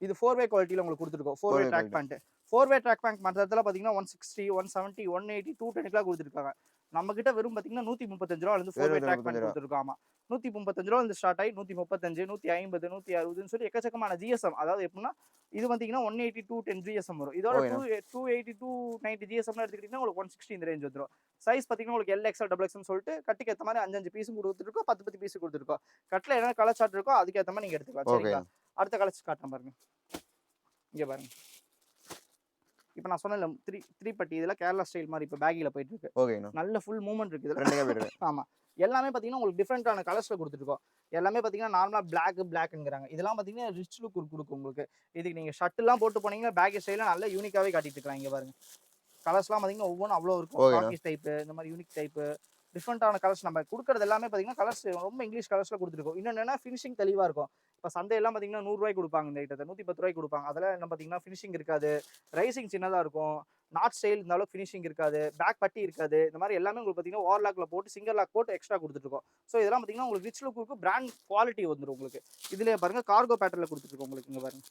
இது 4-வே குவாலிட்டில உங்களுக்கு கொடுத்துருக்கோம். 4-வே ட்ராக் பேண்ட். 4-வே ட்ராக் பேண்ட் மற்றதுல பாத்தீங்கன்னா 160, 170, 180, 210 கொடுத்துருக்காங்க. நம்ம கிட்ட வெறும் பாத்தீங்கன்னா ரூ. 135 இருந்து 4-வே ட்ராக் பேண்ட் கொடுத்துருக்கோம். ஆமா, ரூ. 135 இருந்து ஸ்டார்ட் ஆகி 135, 150, 160 சொல்லி எக்கச்சக்கமான ஜிஎஸ்எம். அதாவது எப்படின்னா இது பாத்தீங்கன்னா 180, 210 ஜிஎஸ்எம் வரும். இதோட 280, 290 ஜிஎஸ்எம் எடுத்துக்கிட்டீங்கன்னா உங்களுக்கு 160 இந்த ரேஞ்ச் வந்துடும். சைஸ் பாத்தீங்கன்னா உங்களுக்கு எல்எக்ஸ்எல் டபுள் எக்ஸ்எல் சொல்லிட்டு கட்டுக்கு ஏற்ற மாதிரி 5 பீஸும் கொடுத்துருக்கோம். 10 பீஸ் கொடுத்துருக்கோம். கட்டில என்ன கலர் சார்ட் இருக்கோ அதுக்கு ஏற்ற மாதிரி நீங்க எடுத்துக்கலாம். சரிங்களா? அடுத்த கலர் காட்டுறேன் பாருங்க. இங்க பாருங்க. இப்போ நான் சொன்னேன்ல 3 பட்டி இதெல்லாம் கேரளா ஸ்டைல் மாதிரி இப்போ பேக்கில போயிட்டு இருக்கு. ஓகேண்ணா. நல்ல ஃபுல் மூவ்மெண்ட் இருக்கு இதுல. ஆமா, எல்லாமே பாத்தீங்கன்னா உங்களுக்கு டிஃபரெண்டான கலர்ஸ்ல கொடுத்துருக்கோம். எல்லாமே பாத்தீங்கன்னா நார்மலா பிளாக்ங்கிறாங்க. இதெல்லாம் பாத்தீங்கன்னா ரிச் லுக் கொடுக்கும் உங்களுக்கு. இதுக்கு நீங்க ஷர்ட் எல்லாம் போட்டு போனீங்கன்னா பேக் ஸ்டைல நல்ல யூனிக்காவே காட்டிட்டு இருக்காங்க. இங்க பாருங்க. கலர்ஸ்லாம் பாத்தீங்கன்னா ஒவ்வொன்றும் அவ்வளோ இருக்கும். ராக்கி டைப், இந்த மாதிரி யூனிக் டைப், டிஃப்ரெண்டான கலர்ஸ் நம்ம கொடுக்கறது எல்லாமே பாத்தீங்கன்னா கலர்ஸ் ரொம்ப இங்கிலீஷ் கலர்ஸ்ல கொடுத்துருக்கோம். இன்னொன்னு என்ன ஃபினிஷிங் தெளிவா இருக்கும். இப்போ சந்தையெல்லாம் பாத்தீங்கன்னா ரூ. 100 கொடுப்பாங்க. இந்த ஐட்டத்தை 110 கொடுப்பாங்க. அதெல்லாம் என்ன பாத்தீங்கன்னா ஃபினிஷிங் இருக்காது. ரைசிங் சின்னதா இருக்கும். நாட் ஸ்டைல் இந்த அளவுக்கு ஃபினிஷிங் இருக்காது. பேக் பட்டி இருக்காது. இந்த மாதிரி எல்லாமே உங்களுக்கு பாத்தீங்கன்னா ஓவர்லாக்ல போட்டு சிங்கர் லாக் போட்டு எக்ஸ்ட்ரா கொடுத்துருக்கோம். ஸோ இதெல்லாம் பாத்தீங்கன்னா உங்களுக்கு ரிச் லுக் இருக்கும். பிராண்ட் குவாலிட்டி வந்துடும் உங்களுக்கு. இதுலயே பாருங்க கார்கோ பேட்டர்ல கொடுத்துருக்கோம் உங்களுக்கு. இங்க பாருங்க.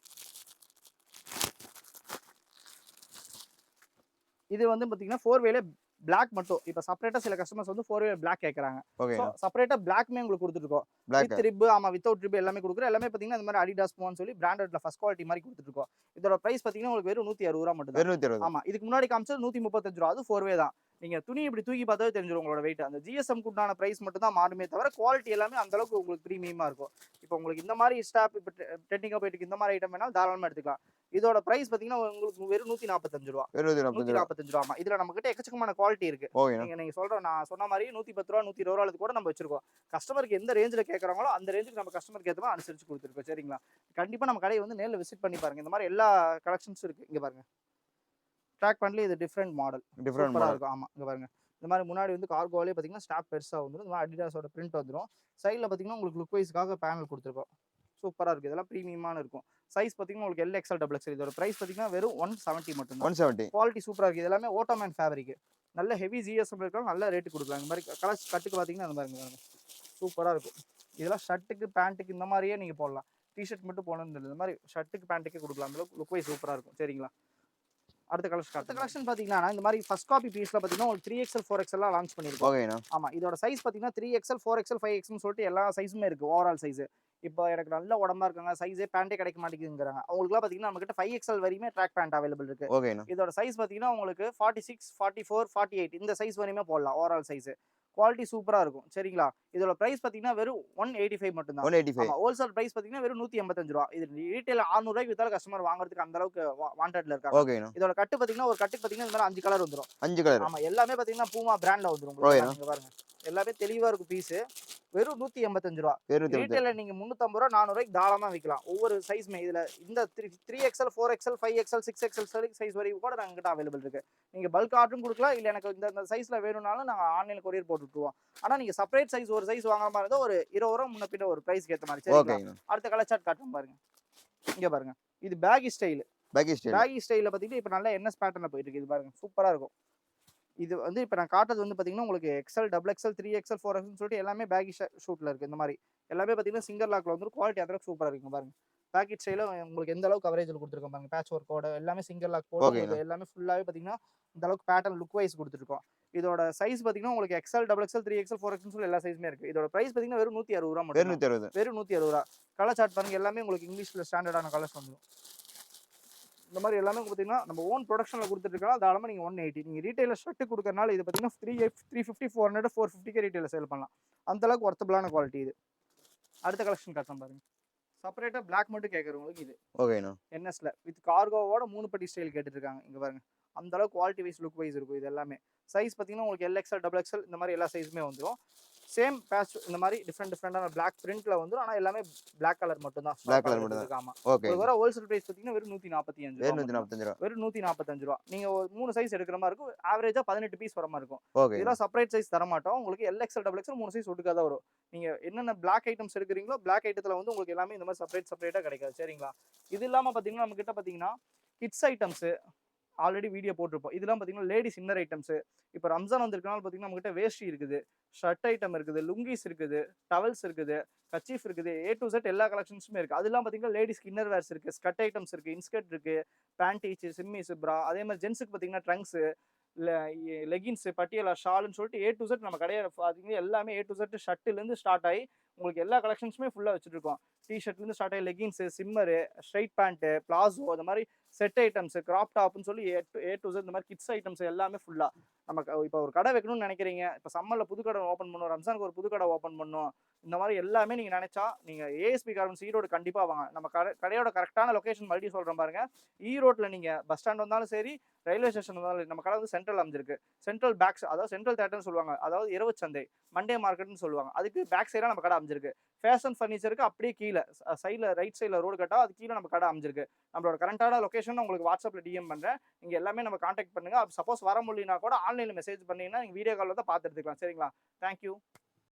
இது வந்து பாத்தீங்கன்னா 4-வேல பிளாக் மட்டும். இப்போ செப்பரேட்டா சில கஸ்டமர்ஸ் வந்து 4-வே பிளாக் கேக்குறாங்க. சோ செப்பரேட்டா பிளாக்மே உங்களுக்கு கொடுத்துருக்கோம். வித் ரிப், ஆமா வித்அவுட் ரிப் எல்லாமே கொடுக்குறோம். எல்லாமே பாத்தீங்கன்னா இந்த மாதிரி அடிடாஸ் போன்னு சொல்லி பிராண்டட்ல ஃபர்ஸ்ட் குவாலிட்டி மாதிரி கொடுத்துருக்கோம். இதோட பிரைஸ் பாத்தீங்கன்னா உங்களுக்கு வெறும் ரூ. 160 மட்டும் தான். ஆமா, இதுக்கு முன்னாடி காமிச்சது ரூ. 135. அது 4-வே தான். நீங்க துணி இப்படி தூக்கி பார்த்தாவே தெரிஞ்சிடும் உங்களோட வெயிட். அந்த ஜிஎஸ்எம் குட்டான பிரைஸ் மட்டும் தான் மாறுமே தவிர குவாலிட்டி எல்லாமே அந்த அளவுக்கு உங்களுக்கு பிரீமியமா இருக்கும். இப்போ உங்களுக்கு இந்த மாதிரி ஸ்டாப் இப்போ ட்ரெண்டிங்கா போயிட்டு இந்த மாதிரி ஐட்டம் வேணாலும் தாராளமா எடுத்துக்கலாம். இதோட பிரைஸ் பாத்தீங்கன்னா உங்களுக்கு வெறும் ரூ. 145. 145. ஆமா, இதுல நம்ம கிட்ட எக்கச்சக்கமான குவாலிட்டி இருக்கு. நீங்க நான் சொன்ன மாதிரி ரூ. 110, ரூ. 120 கூட நம்ம வச்சிருக்கோம். கஸ்டமருக்கு எந்த ரேஞ்சில கேட்கறாங்களோ அந்த ரேஞ்சுக்கு நம்ம கஸ்டமருக்கு ஏற்ற மாதிரி அனுசரிச்சு கொடுத்துருக்கோம். சரிங்களா? கண்டிப்பா நம்ம கடையை வந்து நேர்ல விசிட் பண்ணி பாருங்க. இந்த மாதிரி எல்லா கலெக்ஷன்ஸும் இருக்கு. இங்க பாருங்க. ட்ராக் பேண்ட்ல இது டிஃபரெண்ட் மாடல். சூப்பரா இருக்கும். ஆமா, இங்க பாருங்க. இந்த மாதிரி முன்னாடி வந்து கார்கோவிலே பாத்தீங்கன்னா ஸ்டாப் பெருசா வந்துடும். இந்த மாதிரி அடிடாஸோட பிரிண்ட் வந்துடும். சைட்ல பாத்தீங்கன்னா உங்களுக்கு லுக் வைஸ்க்காக பேனல் கொடுத்துருக்கோம். சூப்பரா இருக்கு. இதெல்லாம் பிரீமியமான இருக்கும். சைஸ் பாத்தீங்கன்னா உங்களுக்கு எல்எக்ஸ்எல் டபுள் எக்ஸ்எல். இதோட பிரைஸ் பாத்தீங்கன்னா வெறும் 170 மட்டும் தான். 170. குவாலிட்டி சூப்பரா இருக்கு. இது எல்லாமே ஓட்டோமேன் ஃபேப்ரிக். நல்ல ஹெவி ஜிஎஸ்எம் இருக்காங்க. நல்ல ரேட் கொடுக்கலாம். இந்த மாதிரி கலர்ஸ் கட்டுக்கு பாத்தீங்கன்னா அந்த மாதிரி சூப்பரா இருக்கும். இதெல்லாம் ஷர்ட்டுக்கு பேண்ட்டுக்கு இந்த மாதிரியே நீங்க போடலாம். டிஷர்ட் மட்டும் போடணும்னு இல்லை. இந்த மாதிரி ஷர்ட்டுக்கு பேண்ட்டுக்கு கொடுக்கலாம். அந்த அளவுக்கு லுக் வைஸ் சூப்பரா இருக்கும். சரிங்களா? அடுத்த கலெக்ஷன் பாத்தீங்கன்னா இந்த மாதிரி ஃபர்ஸ்ட் காப்பி பீஸ்ல பாத்தீங்கன்னா உங்களுக்கு 3XL 4XL லான்ச் பண்ணிருக்கோம். ஆமா, இதோட சைஸ் பாத்தீங்கன்னா 3XL 4XL 5XL சொல்லிட்டு எல்லா சைஸுமே இருக்கு. Overall size. இப்போ எனக்கு நல்ல உடம்பா இருக்காங்க, சைஸே பேண்டே கிடைக்க மாட்டேங்குதுங்கிறாங்க. அவங்களுக்குலாம் பாத்தீங்கன்னா நம்ம கிட்ட 5XL வரையுமே ட்ராக் பேண்ட் அவைலபிள் இருக்கு. இதோட சைஸ் பாத்தீங்கன்னா உங்களுக்கு 46, 44, 48 இந்த சைஸ் வரையுமே போடலாம். ஓவரால் சைஸ் குவாலிட்டி சூப்பரா இருக்கும். சரிங்களா? இதோட பிரைஸ் பாத்தீங்கன்னா வெறும் 185 மட்டும் தான். 185. ஆமா, ஹோல்சேல் பிரைஸ் பாத்தீங்கன்னா வெறும் ரூ. 185. இது ரீட்டைல் 600 வித்தாலும் கஸ்டமர் வாங்குறதுக்கு அந்த அளவுக்கு வாண்டட்ல இருக்காங்க. இதோட கட்டு பாத்தீங்கன்னா ஒரு கட்டுக்கு பாத்தீங்கன்னா இந்த மாதிரி 5 கலர் வந்துரும். 5 கலர். ஆமா, எல்லாமே பாத்தீங்கன்னா பூமா பிராண்ட்ல வந்துரும். இங்க பாருங்க. எல்லாமே தெளிவா இருக்கும் பீஸ். வெறும் 185 ரூபா.
வெறும் 185.
ரீட்டைல்ல நீங்க 350 ரூபா 400 ரூபாய்க்கு தாராளமா விக்கலாம். ஒவ்வொரு சைஸ்மே இதுல இந்த 3XL 4XL 5XL 6XL size வரைக்கும் கூட நாங்க கிட்ட அவைலபிள் இருக்கு. நீங்க பல்க் ஆர்டரும் கொடுக்கலாம். இல்ல எனக்கு இந்த சைஸ்ல வேணும்னாலும் நாங்க ஆன்லைன்ல கொரியர் போட்டு விட்டுருவோம். ஆனா நீங்க செப்பரேட் சைஸ் ஒரு சைஸ் வாங்குற மாதிரி இருந்தா ஒரு 20 ரூபா முன்ன பின்ன ஒரு பிரைஸ்க்கு ஏத்த மாதிரி. சரிங்களா?
ஓகேங்க.
அடுத்த கலர் சார்ட் காட்டுறேன் பாருங்க. இங்க பாருங்க. இது baggy style.
Baggy style.
Baggy ஸ்டைல்ல பாத்தீங்கன்னா இப்ப நல்ல NS பேட்டர்ன்ல போயிட்டு இருக்கு. இது பாருங்க சூப்பரா இருக்கும். இது வந்து இப்ப நான் காட்டுறது வந்து பாத்தீங்கன்னா உங்களுக்கு XL, XXL, 3XL, 4XL சொல்லிட்டு எல்லாமே பேகி ஷூட்ல இருக்கு. இந்த மாதிரி எல்லாமே பாத்தீங்கன்னா சிங்கர் லாக்ல வந்து குவாலிட்டி அந்த அளவுக்கு சூப்பரா இருக்குங்க பாருங்க. பேக்கெட் ஸ்டைல உங்களுக்கு எந்த அளவுக்கு கவரேஜ்ல கொடுத்துருக்கோம் பாருங்க. பேட்ச் ஒர்க்கோட எல்லாமே சிங்கர் லாக் போட்டு உங்களுக்கு எல்லாமே ஃபுல்லாவே பாத்தீங்கன்னா இந்த அளவுக்கு பேட்டர்ன் லுக் வைஸ் கொடுத்துருக்கோம். இதோட சைஸ் பாத்தீங்கன்னா உங்களுக்கு XL, XXL, 3XL, 4XL சொல்லி எல்லா சைஸ்மே இருக்கு. இதோட பிரைஸ் பாத்தீங்கன்னா வெறும் 160 ரூபா மட்டும்.
வெறும் 160.
வெறும் 160 ரூபா. கலர் சார்ட் பாருங்க எல்லாமே உங்களுக்கு இங்கிலீஷ்ல ஸ்டாண்டர்டான கலர்ஸ் வந்துடும். இந்த மாதிரி எல்லாமே பார்த்தீங்கன்னா நம்ம ஓன் ப்ரொடக்ஷனில் கொடுத்துருக்கோம். தாராளமாக நீங்கள் 180. நீங்கள் ரீட்டைலில் ஷர்ட் கொடுக்கறனால இது பார்த்தீங்கன்னா 350, 400, 450 ரீட்டைலில் சேல் பண்ணலாம். அந்தளவுக்கு ஒர்த்தபிளான குவாலிட்டி இது. அடுத்த கலெக்ஷன் காட்டுறேன் பாருங்க. செப்பரேட்டாக பிளாக் மட்டும் கேட்குறவங்களுக்கு இது
ஓகேண்ணா.
NSல வித் கார்கோவோட 3 பட்டி ஸ்டைல் கேட்டுருக்காங்க. இங்கே பாருங்க அந்த அளவுக்கு குவாலிட்டி வைஸ் லுக் வைஸ் இருக்கும். இது எல்லாமே சைஸ் பார்த்தீங்கன்னா உங்களுக்கு LXL, XXL இந்த மாதிரி எல்லா சைஸுமே வந்துடும். சேம் பேட்ச் இந்த மாதிரி டிஃப்ரெண்டான பிளாக் பிரிண்ட்ல வந்துடும். ஆனால் எல்லாமே பிளாக் கலர் மட்டும் தான்.
பிளாக் கலர் மட்டும் தான்.
ஆமா.
ஓகே.
ஒரு வர ஹோல்சேல் பிரைஸ் பார்த்தீங்கன்னா வெறும் 145
வெறும் 145 ரூபா.
வெறும் 145 ரூபா. நீங்க ஒரு 3 சைஸ் எடுக்கிற மாதிரி இருக்கும். ஆவரேஜா 18 பீஸ் வர மாதிரி இருக்கும்.
ஓகே.
இதெல்லாம் செப்பரேட் சைஸ் தர மாட்டோம். உங்களுக்கு LXL, XXL 3 சைஸ் ஒட்டுக்கா தான் வரும். நீங்க என்னென்ன பிளாக் ஐட்டம்ஸ் எடுக்கிறீங்களோ பிளாக் ஐட்டத்துல வந்து உங்களுக்கு எல்லாமே இந்த மாதிரி செப்பரேட்டா கிடைக்காது. சரிங்களா? இது இல்லாம பாத்தீங்கன்னா நம்ம கிட்ட பாத்தீங்கன்னா கிட்ஸ் ஐட்டம்ஸ் ஆல்ரெடி வீடியோ போட்டிருப்போம். இதெல்லாம் பாத்தீங்கன்னா லேடிஸ் இன்னர் ஐட்டம்ஸ். இப்போ ரம்ஜான் வந்திருக்கனால பாத்தீங்கன்னா நம்ம கிட்ட வேஷ்டி இருக்குது, ஷர்ட் ஐட்டம் இருக்குது, லுங்கிஸ் இருக்குது, டவல்ஸ் இருக்குது, கச்சீஃப் இருக்குது, A to Z எல்லா கலெக்ஷன்ஸுமே இருக்கு. அதெல்லாம் பாத்தீங்கன்னா லேடிஸ்க்கு இன்னர் வேர்ஸ் இருக்கு, ஸ்கர்ட் ஐட்டம்ஸ் இருக்கு, இன்ஸ்கர்ட் இருக்கு, பேண்டீஸ், சிம்மிஸ், பிரா, அதே மாதிரி ஜென்ஸுக்கு பாத்தீங்கன்னா ட்ரங்க்ஸ், லெகின்ஸ், பட்டியலா, ஷால்னு சொல்லிட்டு A to Z நம்ம கடையில பாத்தீங்கன்னா எல்லாமே A to Z ஷர்ட்ல இருந்து ஸ்டார்ட் ஆகி உங்களுக்கு எல்லா கலெக்ஷன்ஸுமே ஃபுல்லா வச்சுட்டு இருக்கோம். டிஷர்ட்ல இருந்து ஸ்டார்ட் ஆகி லெகின்ஸ், சிம்மரு, ஸ்ட்ரைட் பேண்ட், பிளாசோ, அந்த மாதிரி செட் ஐட்டம்ஸ், கிராப் டாப்னு சொல்லி A to Z இந்த மாதிரி கிட்ஸ் ஐட்டம்ஸ் எல்லாமே ஃபுல்லா நம்ம இப்போ ஒரு கடை வைக்கணும்னு நினைக்கிறீங்க. இப்போ சம்மர்ல புது கடை ஓப்பன் பண்ணணும், ரம்ஜானுக்கு ஒரு புது கடை ஓப்பன் பண்ணணும், இந்த மாதிரி எல்லாமே நீங்க நினைச்சா நீங்க ASP கார்மெண்ட்ஸ் ஈரோடு கண்டிப்பா வாங்க. நம்ம கடையோட கரெக்டான லொகேஷன் மறுபடியும் சொல்றேன் பாருங்க. ஈரோட்ல நீங்க பஸ் ஸ்டாண்ட் வந்தாலும் சரி, ரயில்வே ஸ்டேஷன் வந்தாலும் நம்ம கடை வந்து சென்ட்ரல் அமைஞ்சிருக்கு. சென்ட்ரல் பேக்ஸ் அதாவது சென்ட்ரல் தேட்டர்னு சொல்லுவாங்க. அதாவது இரவு சந்தை, மண்டே மார்க்கெட்னு சொல்லுவாங்க. அதுக்கு பேக் சைடா நம்ம கடை அமைஞ்சிருக்கு. ஃபேஷன் ஃபர்னிச்சருக்கு அப்படியே கீழே சைடில் ரைட் சைடில் ரோடு கட்டா அது கீழே நம்ம கடை அமைஞ்சிருக்கு. நம்மளோட கரண்டான லொகேஷன் உங்களுக்கு வாட்ஸ்அப்பில் DM பண்ணுறேன். நீங்கள் எல்லாமே நம்ம காண்டாக்ட் பண்ணுங்க. சப்போஸ் வர முடியலனா கூட ஆன்லைனில் மெசேஜ் பண்ணீங்கன்னா நீங்கள் வீடியோ காலில் தான் பார்த்து எடுத்துக்கலாம். சரிங்களா? தேங்க்யூ.